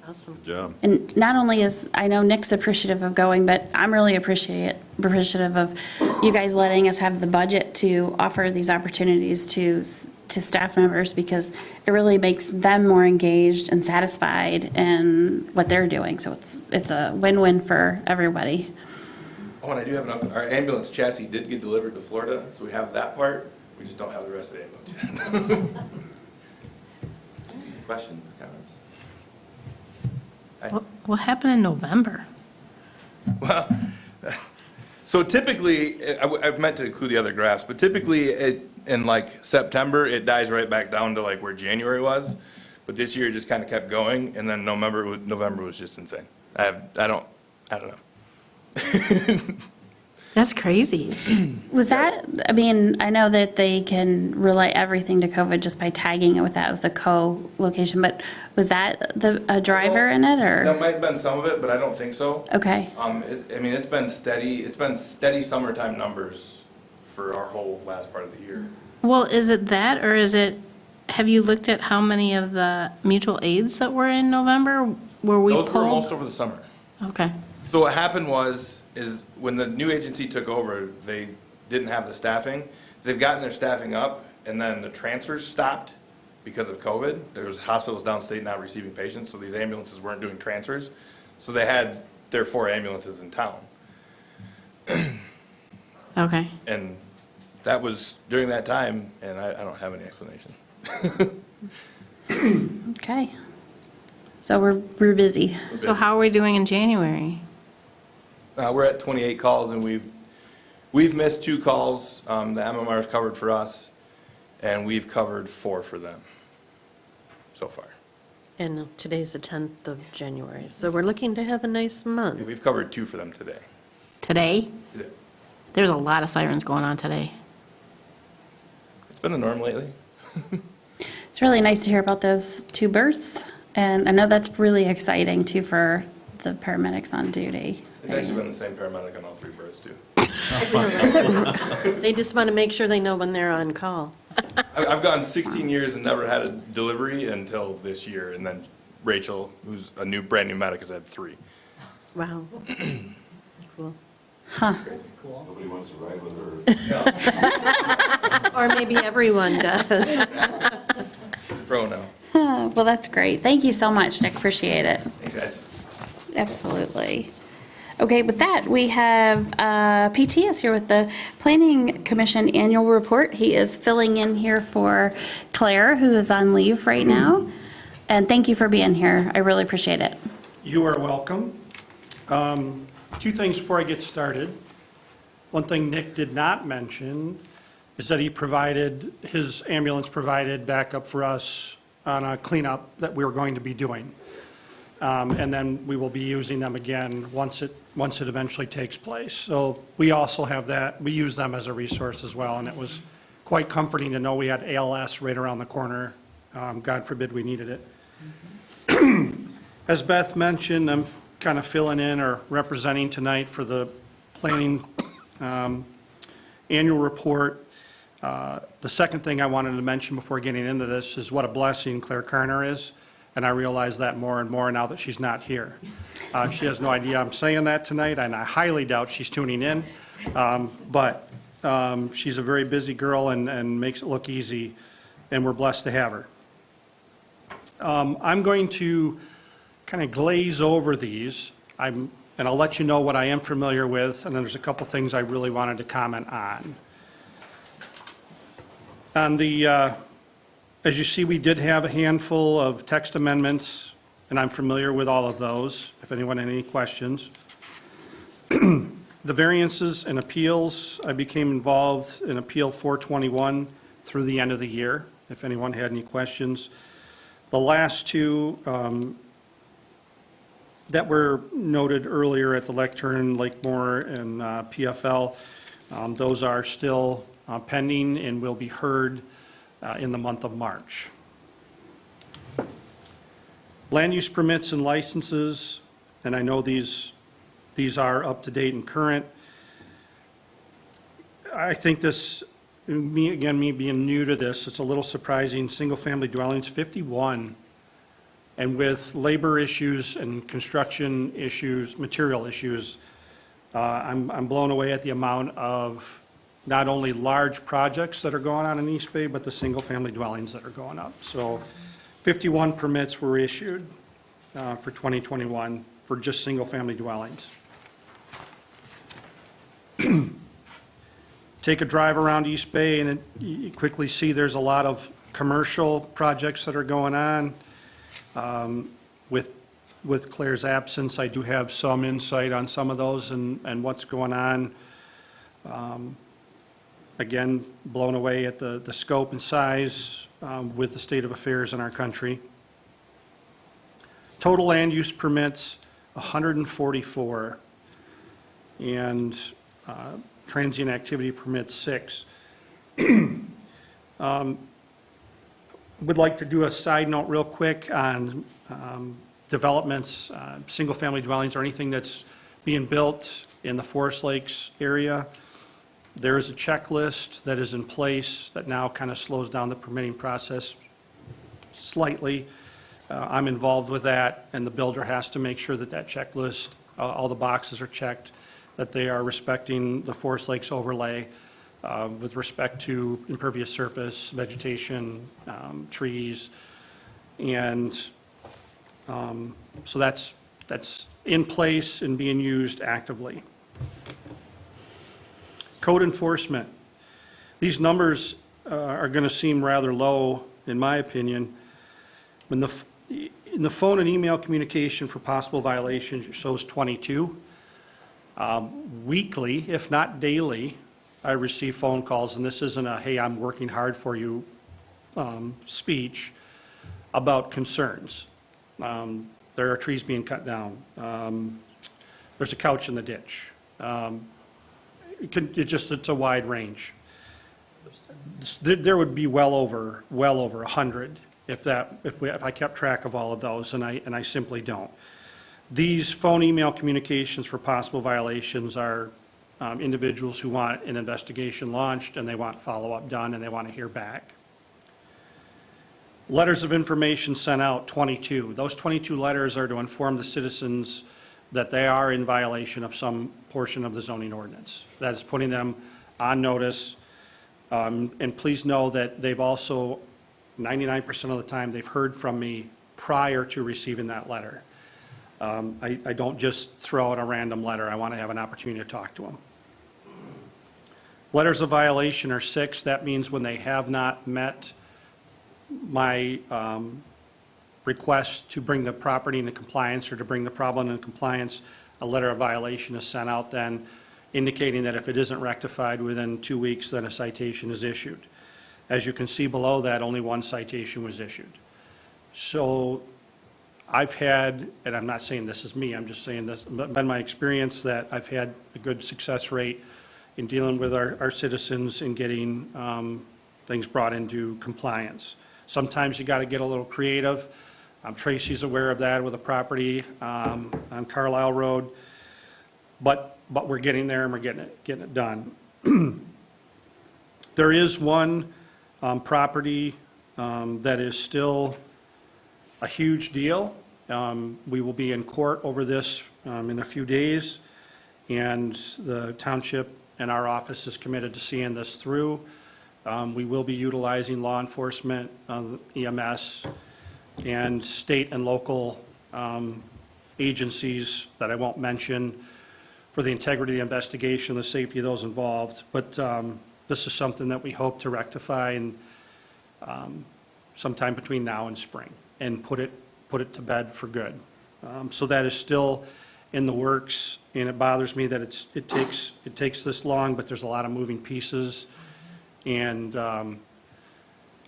Awesome. And not only is, I know Nick's appreciative of going, but I'm really appreciative of you guys letting us have the budget to offer these opportunities to staff members, because it really makes them more engaged and satisfied in what they're doing. So it's a win-win for everybody. Oh, and I do have our ambulance chassis did get delivered to Florida, so we have that part. We just don't have the rest of the ambulance yet. Questions, comments? What happened in November? Well, so typically, I meant to include the other graphs, but typically in like September, it dies right back down to like where January was. But this year it just kind of kept going, and then November was just insane. I don't know. That's crazy. Was that, I mean, I know that they can relate everything to COVID just by tagging it with that, with the co-location, but was that a driver in it, That or? might have been some of it, but I don't think so. Okay, I mean, it's been steady summertime numbers for our whole last part of the year. Well, is it that, or is it, have you looked at how many of the mutual aids that were in November? Were we Those were pulled? most over the summer. Okay. So what happened is when the new agency took over, they didn't have the staffing. They've gotten their staffing up, and then the transfers stopped because of COVID. There was hospitals downstate not receiving patients, so these ambulances weren't doing transfers. So they had their 4 ambulances in town. Okay. And that was during that time, and I don't have any explanation. okay. So we're busy. So how are we doing in January? We're at 28 calls, and we've missed 2 calls. The MMR's covered for us, and we've covered 4 for them so far. And today's the 10th of January, so we're looking to have a nice And month. we've covered 2 for them today. Today? Today. There's a lot of sirens going on today. It's been the norm lately. It's really nice to hear about those 2 births, and I know that's really exciting too for the paramedics on duty. It's actually been the same paramedic on all 3 births, too. They just want to make sure they know when they're on call. I've gone 16 years and never had a delivery until this year, and then Rachel, who's a brand new medic, has had 3. Wow. Cool. Nobody wants to ride with her. Or maybe everyone does. Pro now. Well, that's great. Thank you so much, Nick. Appreciate it. Thanks, guys. Absolutely. Okay, with that, we have PT is here with the Planning Commission Annual Report. He is filling in here for Claire, who is on leave right now. And thank you for being here. I really appreciate it. You are welcome. 2 things before I get started. One thing Nick did not mention is that his ambulance provided backup for us on a cleanup that we were going to be doing. And then we will be using them again once it eventually takes place. So we also have that, we use them as a resource as well, and it was quite comforting to know we had ALS right around the corner. God forbid we needed it. As Beth mentioned, I'm kind of filling in or representing tonight for the planning annual report. The second thing I wanted to mention before getting into this is what a blessing Claire Carner is. And I realize that more and more now that she's not here. She has no idea I'm saying that tonight, and I highly doubt she's tuning in. But she's a very busy girl and makes it look easy, and we're blessed to have her. I'm going to kind of glaze over these, and I'll let you know what I am familiar with, and then there's a couple things I really wanted to comment on. On the as you see, we did have a handful of text amendments, and I'm familiar with all of those, if anyone had any questions. The variances and appeals, I became involved in Appeal 421 through the end of the year, if anyone had any questions. The last 2 that were noted earlier at the lectern, Lakemore and PFL, those are still pending and will be heard in the month of March. Land use permits and licenses, and I know these are up to date and current. I think this, me being new to this, it's a little surprising. Single-family dwellings, 51. And with labor issues and construction issues, material issues, I'm blown away at the amount of not only large projects that are going on in East Bay, but the single-family dwellings that are going up. So 51 permits were issued for 2021 for just single-family dwellings. Take a drive around East Bay and you quickly see there's a lot of commercial projects that are going on. With Claire's absence, I do have some insight on some of those and what's going on. Again, blown away at the scope and size with the state of affairs in our country. Total land use permits, 144, and transient activity permits, 6. Would like to do a side note real quick on developments, single-family dwellings, or anything that's being built in the Forest Lakes area. There is a checklist that is in place that now kind of slows down the permitting process slightly. I'm involved with that, and the builder has to make sure that that checklist, all the boxes are checked, that they are respecting the Forest Lakes overlay with respect to impervious surface, vegetation, trees, and so that's in place and being used actively. Code enforcement. These numbers are going to seem rather low, in my opinion. In the phone and email communication for possible violations, it shows 22. Weekly, if not daily, I receive phone calls, and this isn't a, hey, I'm working hard for you speech, about concerns. There are trees being cut down. There's a couch in the ditch. It's a wide range. There would be well over 100 if I kept track of all of those, and I simply don't. These phone email communications for possible violations are individuals who want an investigation launched and they want follow-up done and they want to hear back. Letters of information sent out, 22. Those 22 letters are to inform the citizens that they are in violation of some portion of the zoning ordinance. That is putting them on notice. And please know that they've also, 99% of the time, they've heard from me prior to receiving that letter. I don't just throw out a random letter. I want to have an opportunity to talk to them. Letters of violation are 6. That means when they have not met my request to bring the property into compliance or to bring the problem into compliance, a letter of violation is sent out then, indicating that if it isn't rectified within 2 weeks, then a citation is issued. As you can see below that, only 1 citation was issued. So I've had, and I'm not saying this is me, I'm just saying this, been my experience that I've had a good success rate in dealing with our citizens and getting things brought into compliance. Sometimes you got to get a little creative. Tracy's aware of that with a property on Carlisle Road, but we're getting there and we're getting it done. There is one property that is still a huge deal. We will be in court over this in a few days, and the township and our office is committed to seeing this through. We will be utilizing law enforcement, EMS, and state and local agencies that I won't mention for the integrity of the investigation, the safety of those involved. But this is something that we hope to rectify in sometime between now and spring and put it to bed for good. So that is still in the works, and it bothers me that it takes this long, but there's a lot of moving pieces. And I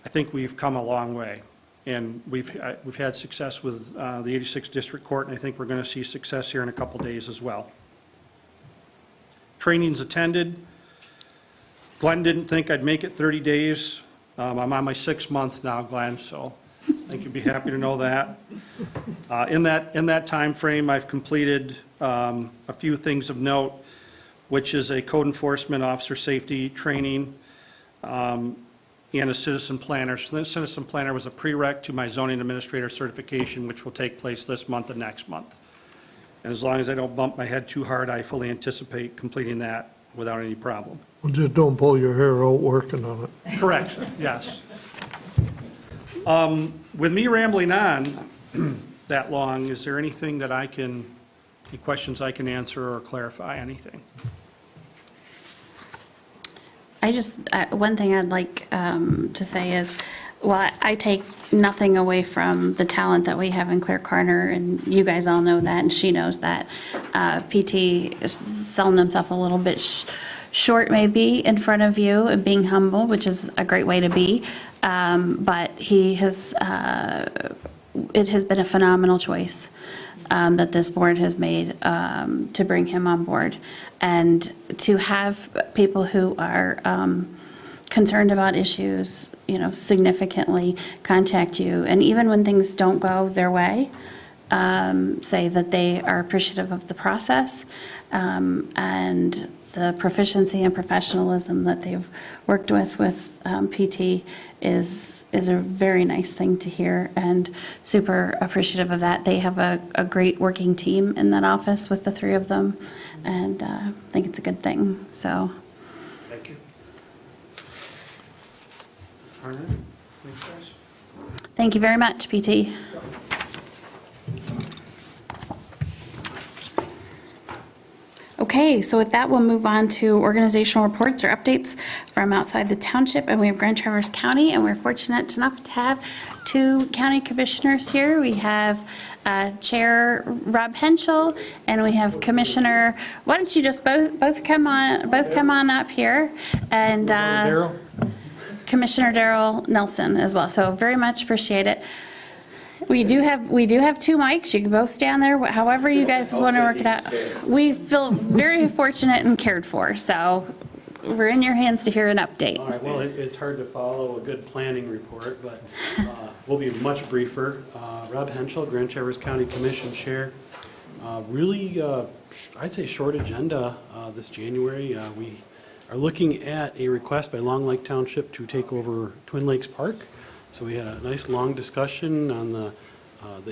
think we've come a long way. And we've had success with the 86th District Court, and I think we're going to see success here in a couple days as well. Trainings attended. Glenn didn't think I'd make it 30 days. I'm on my 6th month now, Glenn, so I think you'd be happy to know that. In that timeframe, I've completed a few things of note, which is a code enforcement officer safety training and a citizen planner. So the citizen planner was a prereq to my zoning administrator certification, which will take place this month and next month. And as long as I don't bump my head too hard, I fully anticipate completing that without any problem. Well, just don't pull your hair out working on it. Correct, yes. With me rambling on that long, is there anything that any questions I can answer or clarify, anything? One thing I'd like to say is, well, I take nothing away from the talent that we have in Claire Carter, and you guys all know that, and she knows that. PT is selling himself a little bit short maybe in front of you and being humble, which is a great way to be. But it has been a phenomenal choice that this board has made to bring him on board. And to have people who are concerned about issues, significantly contact you. And even when things don't go their way, say that they are appreciative of the process and the proficiency and professionalism that they've worked with PT is a very nice thing to hear, and super appreciative of that. They have a great working team in that office with the three of them, and I think it's a good thing, so. Thank you. All right, thanks, guys. Thank you very much, PT. Okay, so with that, we'll move on to organizational reports or updates from outside the township, and we have Grand Traverse County, and we're fortunate enough to have two county commissioners here. We have Chair Rob Henschel, and we have Commissioner, why don't you just both come on up here, and Commissioner Darrell Nelson as well, so very much appreciate it. We do have two mics. You can both stand there, however you guys want to work it out. We feel very fortunate and cared for, so we're in your hands to hear an update. All right, well, it's hard to follow a good planning report, but we'll be much briefer. Rob Henschel, Grand Traverse County Commission Chair. Really, I'd say short agenda this January. We are looking at a request by Long Lake Township to take over Twin Lakes Park. So we had a nice long discussion on the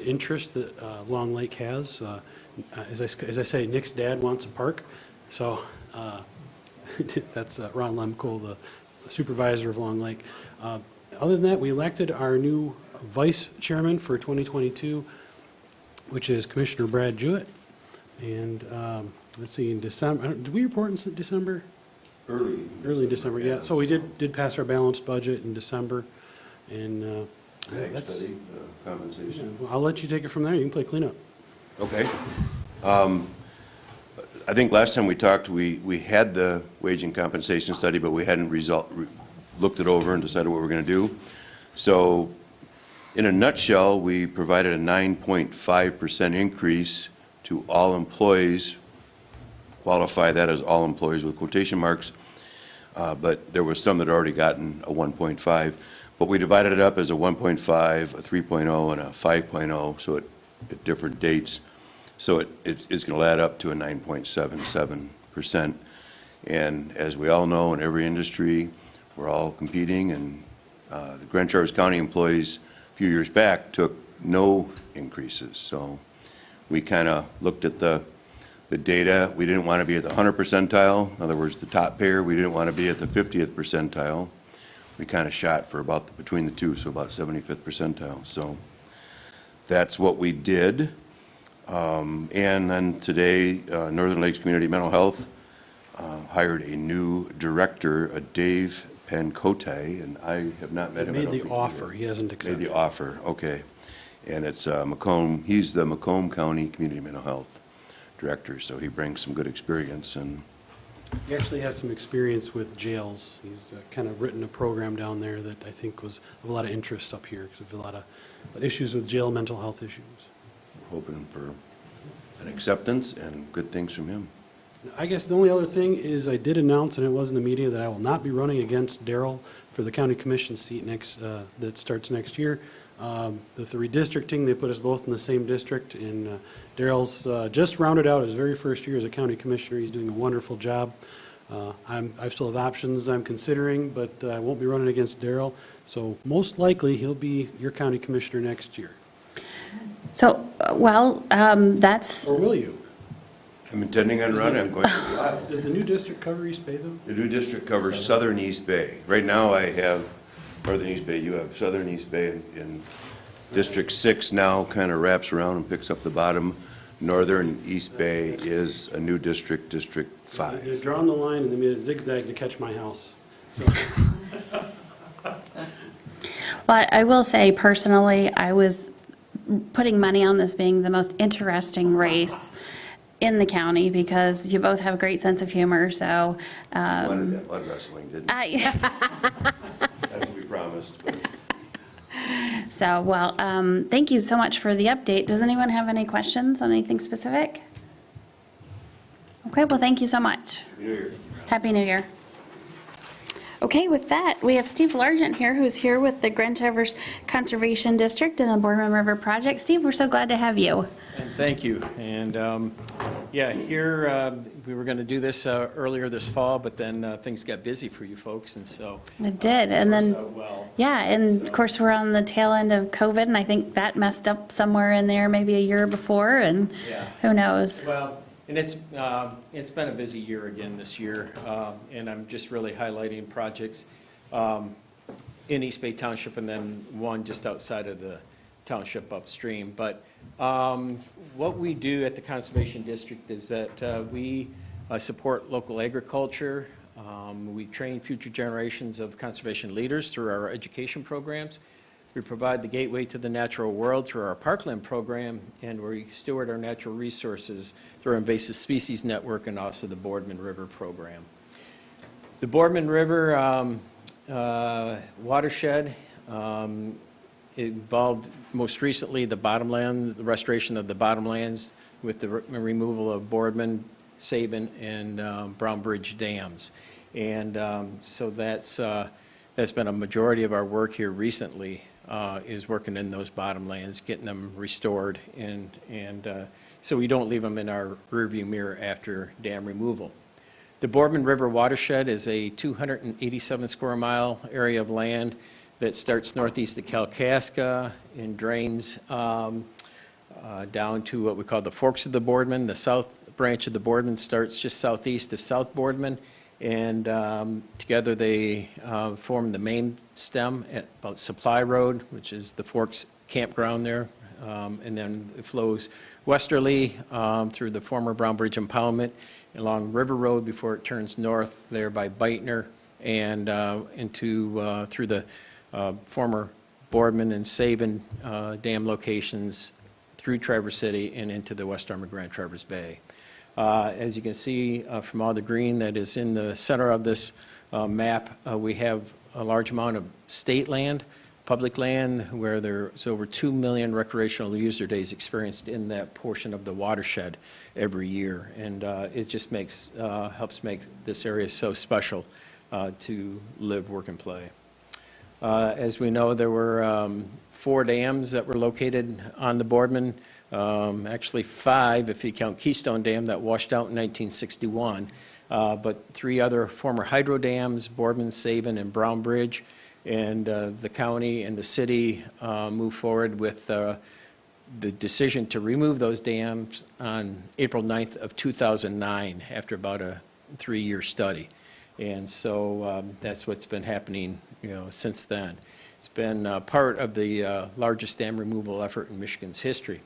interest that Long Lake has. As I say, Nick's dad wants a park, so that's Ron Lemko, the supervisor of Long Lake. Other than that, we elected our new vice chairman for 2022, which is Commissioner Brad Jewett. And let's see, in December, did we report in December? Early December, yeah. So we did pass our balanced budget in December. And that's compensation. I'll let you take it from there. You can play cleanup. Okay. I think last time we talked, we had the wage and compensation study, but we hadn't looked it over and decided what we're going to do. So in a nutshell, we provided a 9.5% increase to all employees, qualify that as all employees with quotation marks, but there was some that had already gotten a 1.5. But we divided it up as a 1.5, a 3.0, and a 5.0, so at different dates. So it is going to add up to a 9.77%. And as we all know, in every industry, we're all competing, and the Grand Traverse County employees a few years back took no increases. So we kind of looked at the data. We didn't want to be at the 100th percentile. In other words, the top payer. We didn't want to be at the 50th percentile. We kind of shot for about between the two, so about 75th percentile. So that's what we did. And then today, Northern Lakes Community Mental Health hired a new director, Dave Pancote, and I have not met him. Made the offer. He hasn't accepted. Made the offer, okay. And it's Macomb, he's the Macomb County Community Mental Health Director, so he brings some good experience. And He actually has some experience with jails. He's kind of written a program down there that I think was of a lot of interest up here, because we have a lot of issues with jail mental health issues. we're hoping for an acceptance and good things from him. I guess the only other thing is I did announce, and it was in the media, that I will not be running against Darrell for the county commission seat that starts next year. With the redistricting, they put us both in the same district, and Daryl's just rounded out his very first year as a county commissioner. He's doing a wonderful job. I still have options I'm considering, but I won't be running against Daryl, so most likely he'll be your county commissioner next year. So, that's, Or will you? I'm intending on running, I'm going to file. Does the new district cover East Bay, though? The new district covers southern East Bay. Right now, I have northern East Bay, you have southern East Bay, and District 6 now kind of wraps around and picks up the bottom. Northern East Bay is a new district, District They've 5. drawn the line and they made a zigzag to catch my house. So, well, I will say personally, I was putting money on this being the most interesting race in the county because you both have a great sense of humor, so. Wanted that mud wrestling, didn't you? That's what we promised. but- So, well, thank you so much for the update. Does anyone have any questions on anything specific? Okay, well, thank you so much. Happy New Year. Happy New Year. Okay, with that, we have Steve Largent here, who's here with the Grand Traverse Conservation District and the Boardman River Project. Steve, we're so glad to have you. And thank you. And yeah, here, we were going to do this earlier this fall, but then things got busy for you folks, and so. It did, and then, So, well, yeah, and of course, we're on the tail end of COVID, and I think that messed up somewhere in there maybe a year before, and yeah. who knows? Well, and it's been a busy year again this year, and I'm just really highlighting projects in East Bay Township and then one just outside of the township upstream. But what we do at the Conservation District is that we support local agriculture. We train future generations of conservation leaders through our education programs. We provide the gateway to the natural world through our Parkland program, and we steward our natural resources through our invasive species network and also the Boardman River program. The Boardman River watershed involved most recently the bottomlands, the restoration of the bottomlands with the removal of Boardman, Sabin, and Brown Bridge dams. And so that's been a majority of our work here recently, is working in those bottomlands, getting them restored, and so we don't leave them in our rearview mirror after dam removal. The Boardman River watershed is a 287 square mile area of land that starts northeast of Kalkaska and drains down to what we call the Forks of the Boardman. The south branch of the Boardman starts just southeast of South Boardman, and together they form the main stem at about Supply Road, which is the Forks campground there, and then it flows westerly through the former Brown Bridge impoundment along River Road before it turns north there by Beitner and into through the former Boardman and Sabin dam locations through Traverse City and into the west arm of Grand Traverse Bay. As you can see from all the green that is in the center of this map, we have a large amount of state land, public land, where there's over 2 million recreational user days experienced in that portion of the watershed every year. And it just makes, helps make this area so special to live, work, and play. As we know, there were 4 dams that were located on the Boardman, actually 5 if you count Keystone Dam that washed out in 1961, but 3 other former hydro dams, Boardman, Sabin, and Brown Bridge, and the county and the city moved forward with the decision to remove those dams on April 9th of 2009 after about a 3-year study. And so that's what's been happening, since then. It's been part of the largest dam removal effort in Michigan's history.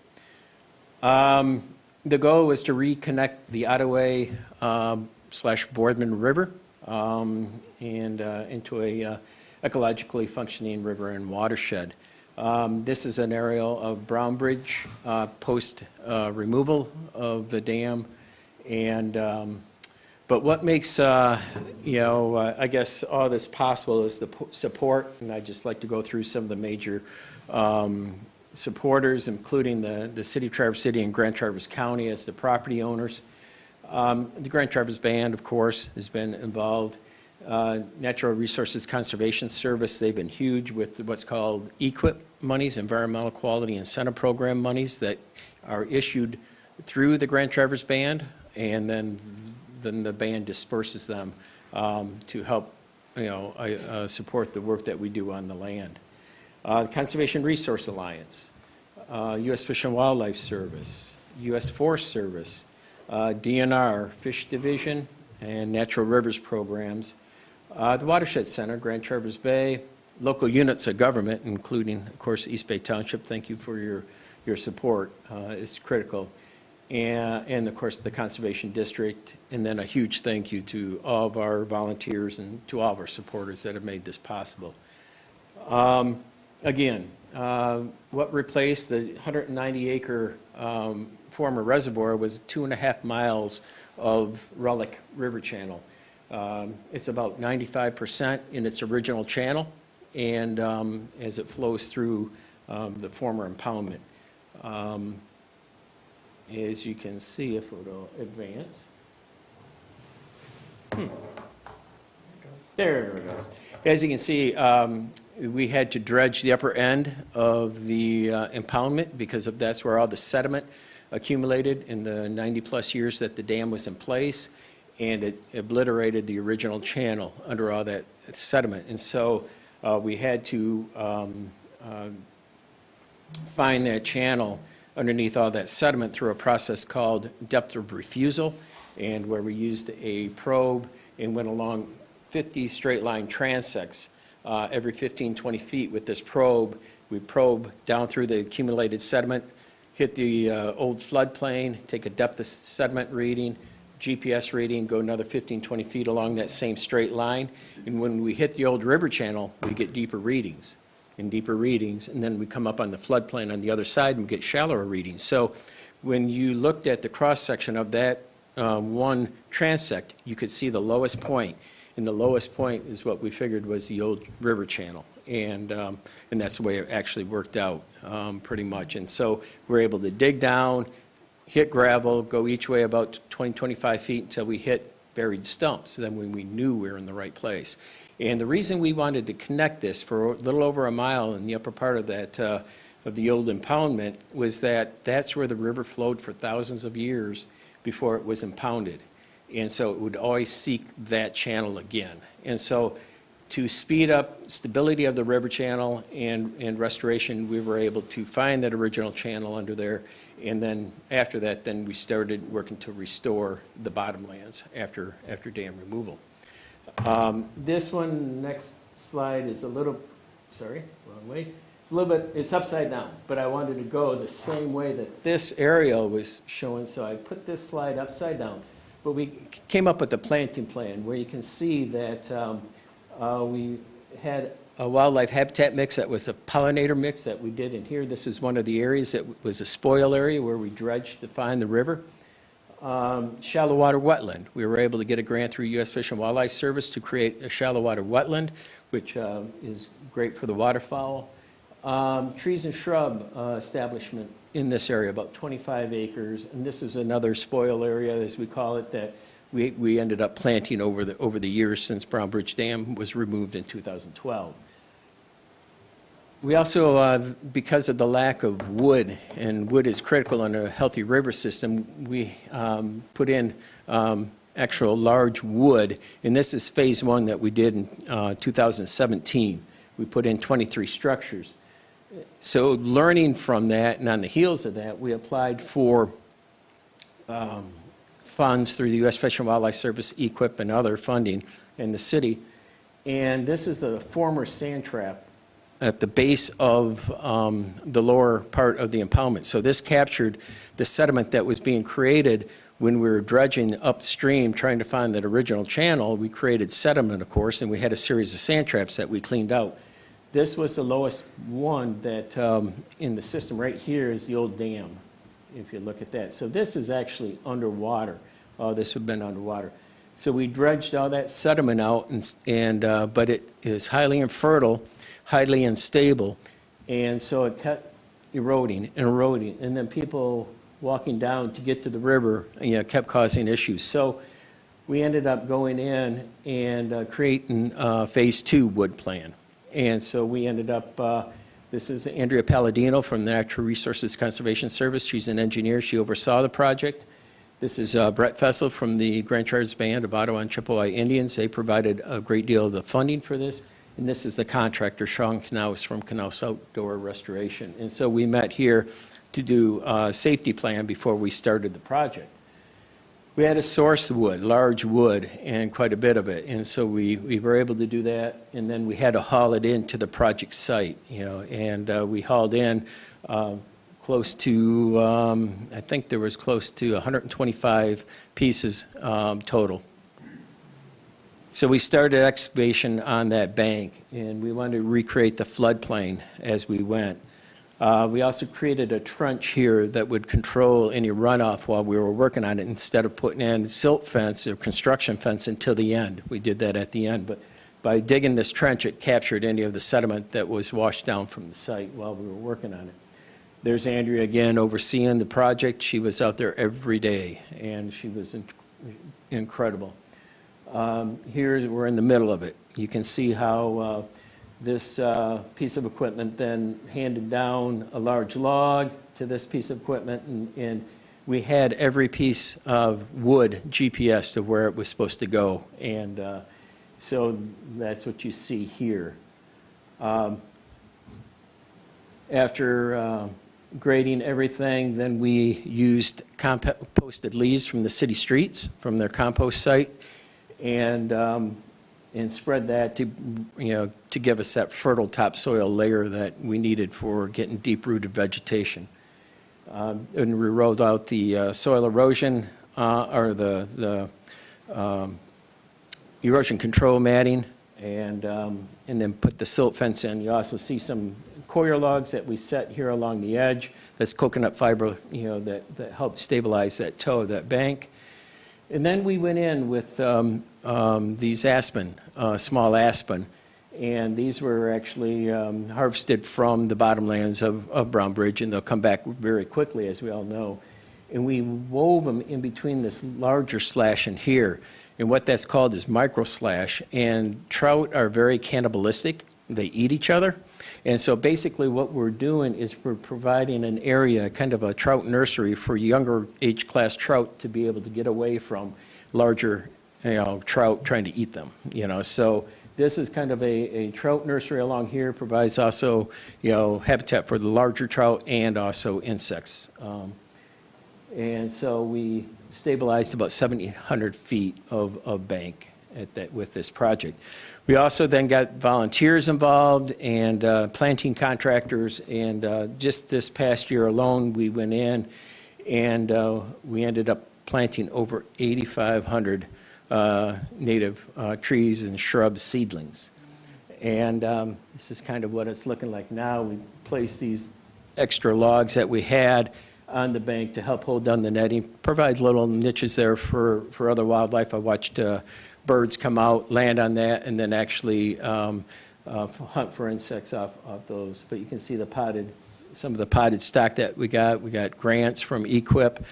The goal was to reconnect the Ottaway / Boardman River and into a ecologically functioning river and watershed. This is an aerial of Brown Bridge post removal of the dam, and but what makes I guess all this possible is the support, and I'd just like to go through some of the major supporters, including the City of Traverse City and Grand Traverse County as the property owners. The Grand Traverse Band, of course, has been involved. Natural Resources Conservation Service, they've been huge with what's called EQIP, monies, environmental quality incentive program monies that are issued through the Grand Traverse Band, and then the band disperses them to help, support the work that we do on the land. Conservation Resource Alliance, U.S. Fish and Wildlife Service, U.S. Forest Service, DNR, Fish Division, and Natural Rivers Programs, the Watershed Center, Grand Traverse Bay, local units of government, including, of course, East Bay Township. Thank you for your support. It's critical. And, of course, the Conservation District, and then a huge thank you to all of our volunteers and to all of our supporters that have made this possible. Again, what replaced the 190-acre former reservoir was 2.5 miles of relic river channel. It's about 95% in its original channel, and as it flows through the former impoundment. As you can see, if it'll advance. There it goes. As you can see, we had to dredge the upper end of the impoundment because that's where all the sediment accumulated in the 90-plus years that the dam was in place, and it obliterated the original channel under all that sediment. And so we had to find that channel underneath all that sediment through a process called depth of refusal, and where we used a probe and went along 50 straight line transects every 15, 20 feet with this probe. We probe down through the accumulated sediment, hit the old floodplain, take a depth of sediment reading, GPS reading, go another 15, 20 feet along that same straight line. And when we hit the old river channel, we get deeper readings and deeper readings. And then we come up on the floodplain on the other side and we get shallower readings. So when you looked at the cross-section of that one transect, you could see the lowest point. And the lowest point is what we figured was the old river channel. And that's the way it actually worked out, pretty much. And so we're able to dig down, hit gravel, go each way about 20, 25 feet until we hit buried stumps. Then when we knew we were in the right place. And the reason we wanted to connect this for a little over a mile in the upper part of that, of the old impoundment, was that that's where the river flowed for thousands of years before it was impounded. And so it would always seek that channel again. And so to speed up stability of the river channel and restoration, we were able to find that original channel under there. And then after that, then we started working to restore the bottomlands after dam removal. This one, next slide, is a little, sorry, wrong way. It's a little bit, it's upside down, but I wanted to go the same way that this aerial was showing, so I put this slide upside down. But we came up with a planting plan where you can see that we had a wildlife habitat mix that was a pollinator mix that we did in here. This is one of the areas that was a spoil area where we dredged to find the river. Shallow water wetland. We were able to get a grant through U.S. Fish and Wildlife Service to create a shallow water wetland, which is great for the waterfowl. Trees and shrub establishment in this area, about 25 acres. And this is another spoil area, as we call it, that we ended up planting over the years since Brown Bridge Dam was removed in 2012. We also, because of the lack of wood, and wood is critical in a healthy river system, we put in actual large wood, and this is phase one that we did in 2017. We put in 23 structures. So learning from that, and on the heels of that, we applied for funds through the U.S. Fish and Wildlife Service, EQIP, and other funding in the city. And this is a former sand trap at the base of the lower part of the impoundment. So this captured the sediment that was being created when we were dredging upstream trying to find that original channel. We created sediment, of course, and we had a series of sand traps that we cleaned out. This was the lowest one that in the system right here is the old dam, if you look at that. So this is actually underwater. This would have been underwater. So we dredged all that sediment out, but it is highly infertile, highly unstable, and so it kept eroding and eroding, and then people walking down to get to the river, kept causing issues. So we ended up going in and creating phase two wood plan. And so we ended up This is Andrea Palladino from the Natural Resources Conservation Service. She's an engineer. She oversaw the project. This is Brett Fessel from the Grand Charles Band of Ottawa and Chippewa Indians. They provided a great deal of the funding for this. And this is the contractor, Sean Knaus from Knaus Outdoor Restoration. And so we met here to do a safety plan before we started the project. We had to source wood, large wood, and quite a bit of it. And so we were able to do that. And then we had to haul it into the project site, and we hauled in close to, I think there was close to 125 pieces total. So we started excavation on that bank, and we wanted to recreate the floodplain as we went. We also created a trench here that would control any runoff while we were working on it instead of putting in silt fence or construction fence until the end. We did that at the end, but by digging this trench, it captured any of the sediment that was washed down from the site while we were working on it. There's Andrea again overseeing the project. She was out there every day, and she was incredible. Here, we're in the middle of it. You can see how this piece of equipment then handed down a large log to this piece of equipment, and we had every piece of wood GPS to where it was supposed to go, and so that's what you see here. After grading everything, then we used composted leaves from the city streets, from their compost site, and spread that to give us that fertile topsoil layer that we needed for getting deep-rooted vegetation. And we rolled out the soil erosion or the erosion control matting, and then put the silt fence in. You also see some coir logs that we set here along the edge. That's coconut fiber, that helped stabilize that toe of that bank. And then we went in with these aspen, small aspen, and these were actually harvested from the bottomlands of Brown Bridge, and they'll come back very quickly, as we all know. And we wove them in between this larger slash in here, and what that's called is micro slash, and trout are very cannibalistic. They eat each other. And so basically what we're doing is we're providing an area, kind of a trout nursery for younger age class trout to be able to get away from larger, trout trying to eat them, So this is kind of a trout nursery along here, provides also, habitat for the larger trout and also insects. And so we stabilized about 1,700 feet of bank with this project. We also then got volunteers involved and planting contractors, and just this past year alone, we went in and we ended up planting over 8,500 native trees and shrub seedlings. And this is kind of what it's looking like now. We placed these extra logs that we had on the bank to help hold down the netting, provide little niches there for other wildlife. I watched birds come out, land on that, and then actually hunt for insects off those. But you can see some of the potted stock that we got. We got grants from EQIP.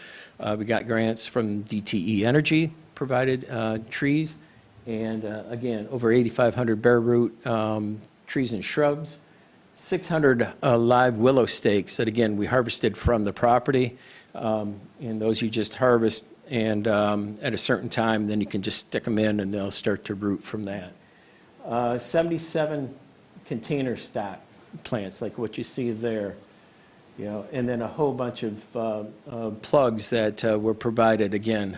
We got grants from DTE Energy, provided trees. And again, over 8,500 bare root trees and shrubs. 600 live willow stakes that, again, we harvested from the property. And those you just harvest, and at a certain time, then you can just stick them in and they'll start to root from that. 77 container stock plants, like what you see there, and then a whole bunch of plugs that were provided, again,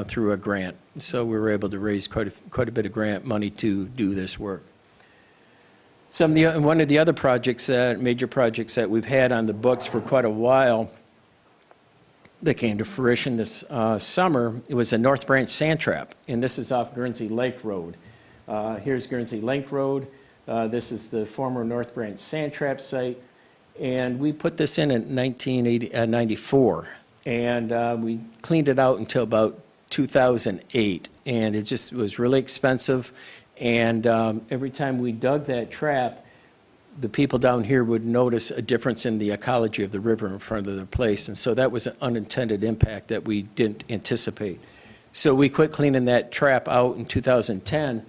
through a grant. So we were able to raise quite a bit of grant money to do this work. One of the other projects, major projects that we've had on the books for quite a while that came to fruition this summer, it was a North Branch sand trap, and this is off Guernsey Lake Road. Here's Guernsey Lake Road. This is the former North Branch sand trap site, and we put this in 1994, and we cleaned it out until about 2008, and it just was really expensive. And every time we dug that trap, the people down here would notice a difference in the ecology of the river in front of their place. And so that was an unintended impact that we didn't anticipate. So we quit cleaning that trap out in 2010.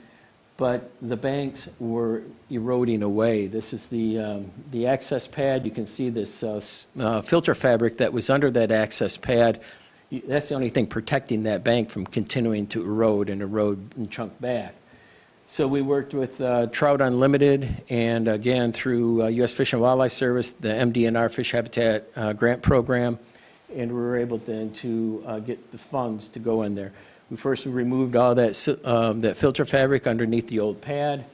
but the banks were eroding away. This is the access pad. You can see this filter fabric that was under that access pad. That's the only thing protecting that bank from continuing to erode and chunk back. So we worked with Trout Unlimited, and again, through U.S. Fish and Wildlife Service, the MDNR Fish Habitat Grant Program, and we were able then to get the funds to go in there. We first removed all that filter fabric underneath the old pad.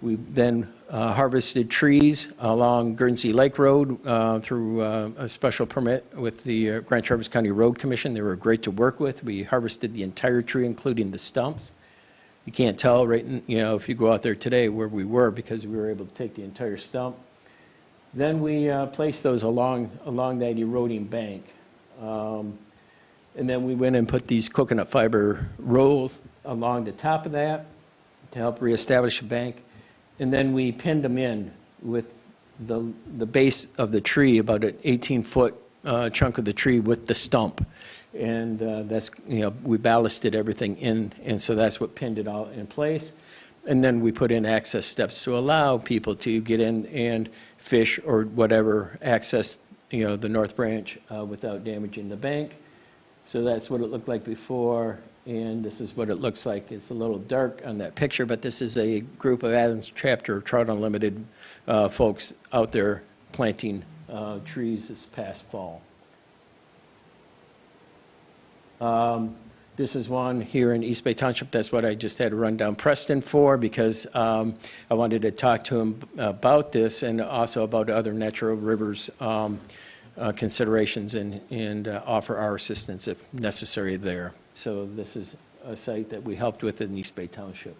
We then harvested trees along Guernsey Lake Road through a special permit with the Grand Traverse County Road Commission. They were great to work with. We harvested the entire tree, including the stumps. You can't tell, right, if you go out there today where we were, because we were able to take the entire stump. Then we placed those along that eroding bank. And then we went and put these coconut fiber rolls along the top of that to help reestablish the bank. And then we pinned them in with the base of the tree, about an 18-foot chunk of the tree with the stump. And that's, we ballasted everything in, and so that's what pinned it all in place. And then we put in access steps to allow people to get in and fish or whatever, access, the North Branch without damaging the bank. So that's what it looked like before, and this is what it looks like. It's a little dark on that picture, but this is a group of Adams Chapter of Trout Unlimited folks out there planting trees this past fall. This is one here in East Bay Township. That's what I just had to run down Preston for, because I wanted to talk to him about this and also about other natural rivers considerations and offer our assistance if necessary there. So this is a site that we helped with in East Bay Township.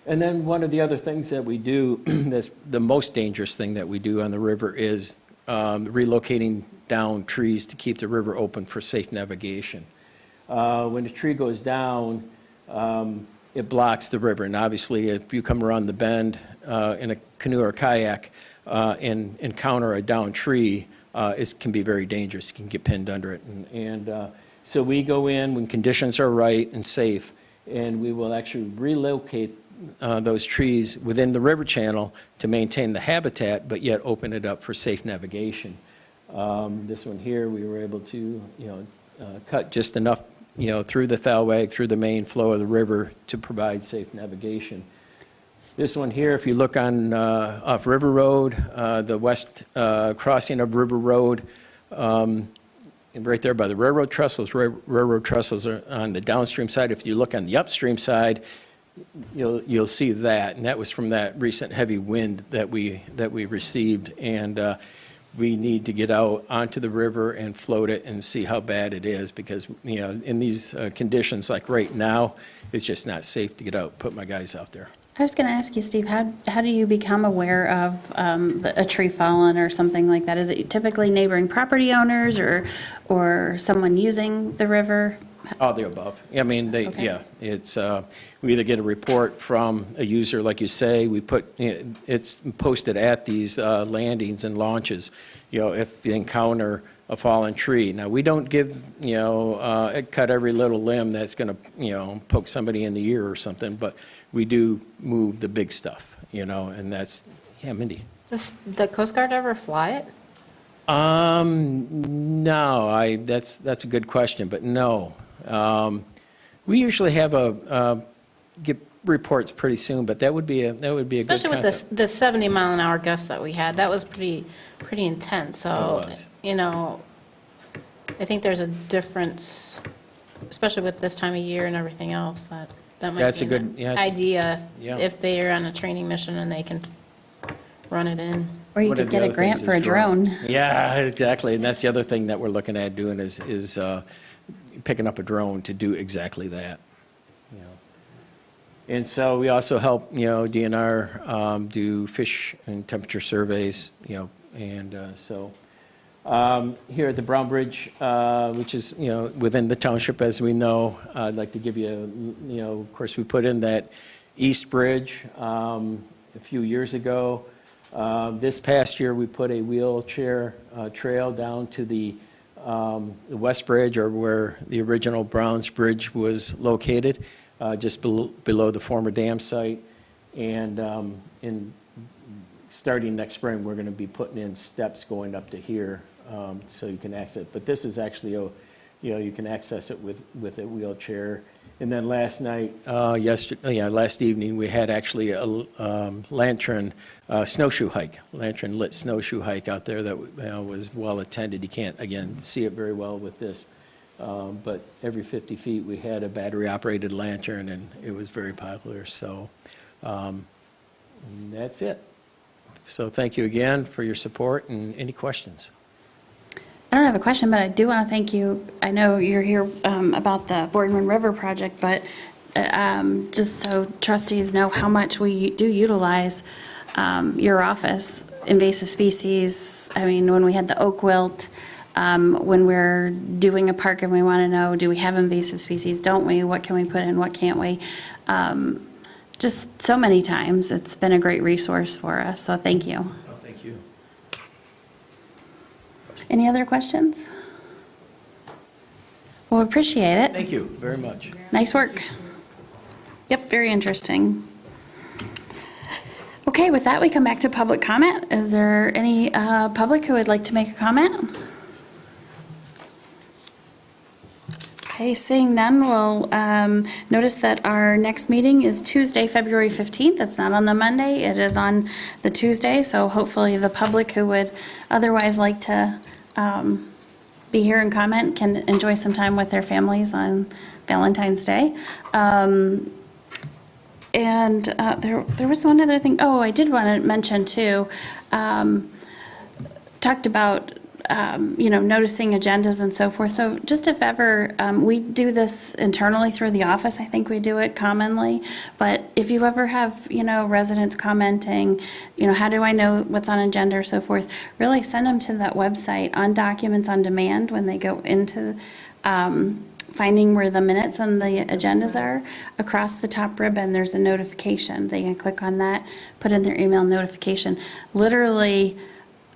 And then one of the other things that we do, that's the most dangerous thing that we do on the river, is relocating down trees to keep the river open for safe navigation. When a tree goes down, it blocks the river. And obviously, if you come around the bend in a canoe or kayak and encounter a downed tree, it can be very dangerous. You can get pinned under it. So we go in when conditions are right and safe, and we will actually relocate those trees within the river channel to maintain the habitat, but yet open it up for safe navigation. This one here, we were able to, cut just enough, through the thalweg, through the main flow of the river to provide safe navigation. This one here, if you look on off River Road, the west crossing of River Road, and right there by the railroad trestles, railroad trestles are on the downstream side. If you look on the upstream side, you'll see that, and that was from that recent heavy wind that we received, and we need to get out onto the river and float it and see how bad it is, because in these conditions like right now, it's just not safe to get out, put my guys out there. I was going to ask you, Steve, how do you become aware of a tree fallen or something like that? Is it typically neighboring property owners or someone using the river? All the above. I mean, Okay. yeah, it's, we either get a report from a user, like you say, it's posted at these landings and launches, if you encounter a fallen tree. Now, we don't give, cut every little limb that's going to, poke somebody in the ear or something, but we do move the big stuff, and that's, yeah, Mindy. Does the Coast Guard ever fly it? No, that's a good question, but no. We usually have get reports pretty soon, but that would be a good concept. Especially with the 70-mile-an-hour gust that we had, that was pretty intense. So, It was. I think there's a difference, especially with this time of year and everything else, that might That's be a good- an yeah, it's- idea yeah. if they're on a training mission and they can run it in. Or you One could of the get a other grant things for a is drone. Yeah, exactly, and that's the other thing that we're looking at doing is picking up a drone to do exactly that. And so we also help, DNR do fish and temperature surveys, and so here at the Brown Bridge, which is, within the township, as we know, I'd like to give you, of course, we put in that East Bridge a few years ago. This past year, we put a wheelchair trail down to the West Bridge, or where the original Browns Bridge was located. just below the former dam site. And starting next spring, we're going to be putting in steps going up to here, so you can access it. But this is actually, you can access it with a wheelchair. And then last night, last evening, we had actually a lantern snowshoe hike, lantern lit snowshoe hike out there that was well attended. You can't, again, see it very well with this, but every 50 feet, we had a battery-operated lantern, and it was very popular. So that's it. So thank you again for your support, and any questions? I don't have a question, but I do want to thank you. I know you're here about the Boardman River project, but just so trustees know how much we do utilize your office, invasive species. I mean, when we had the oak wilt, when we're doing a park and we want to know, do we have invasive species? Don't we? What can we put in? What can't we? Just so many times, it's been a great resource for us, so thank you. Oh, thank you. Any other questions? Well, appreciate it. Thank you very much. Nice work. Yep, very interesting. Okay, with that, we come back to public comment. Is there any public who would like to make a comment? Okay, seeing none, we'll notice that our next meeting is Tuesday, February 15th. It's not on the Monday, it is on the Tuesday, so hopefully the public who would otherwise like to be here and comment can enjoy some time with their families on Valentine's Day. And there was one other thing, I did want to mention too, talked about noticing agendas and so forth. So just if ever, we do this internally through the office, I think we do it commonly, but if you ever have, residents commenting, how do I know what's on agenda or so forth, really send them to that website on Documents on Demand when they go into finding where the minutes and the agendas are. Across the top ribbon, there's a notification. They can click on that, put in their email notification. Literally,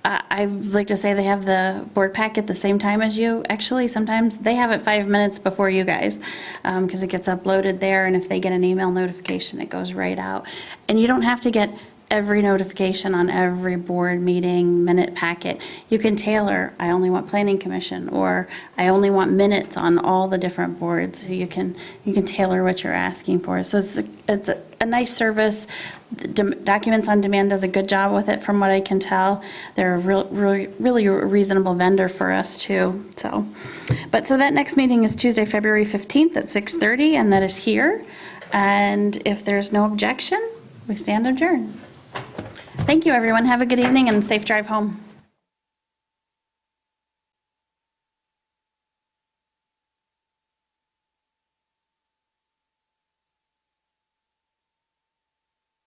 I like to say they have the board pack at the same time as you. Actually, sometimes they have it 5 minutes before you guys, because it gets uploaded there, and if they get an email notification, it goes right out. And you don't have to get every notification on every board meeting minute packet. You can tailor, I only want planning commission, or I only want minutes on all the different boards. So you can tailor what you're asking for. So it's a nice service. Documents on Demand does a good job with it, from what I can tell. They're really a reasonable vendor for us too. So that next meeting is Tuesday, February 15th at 6:30, and that is here. And if there's no objection, we stand adjourned. Thank you, everyone. Have a good evening and safe drive home.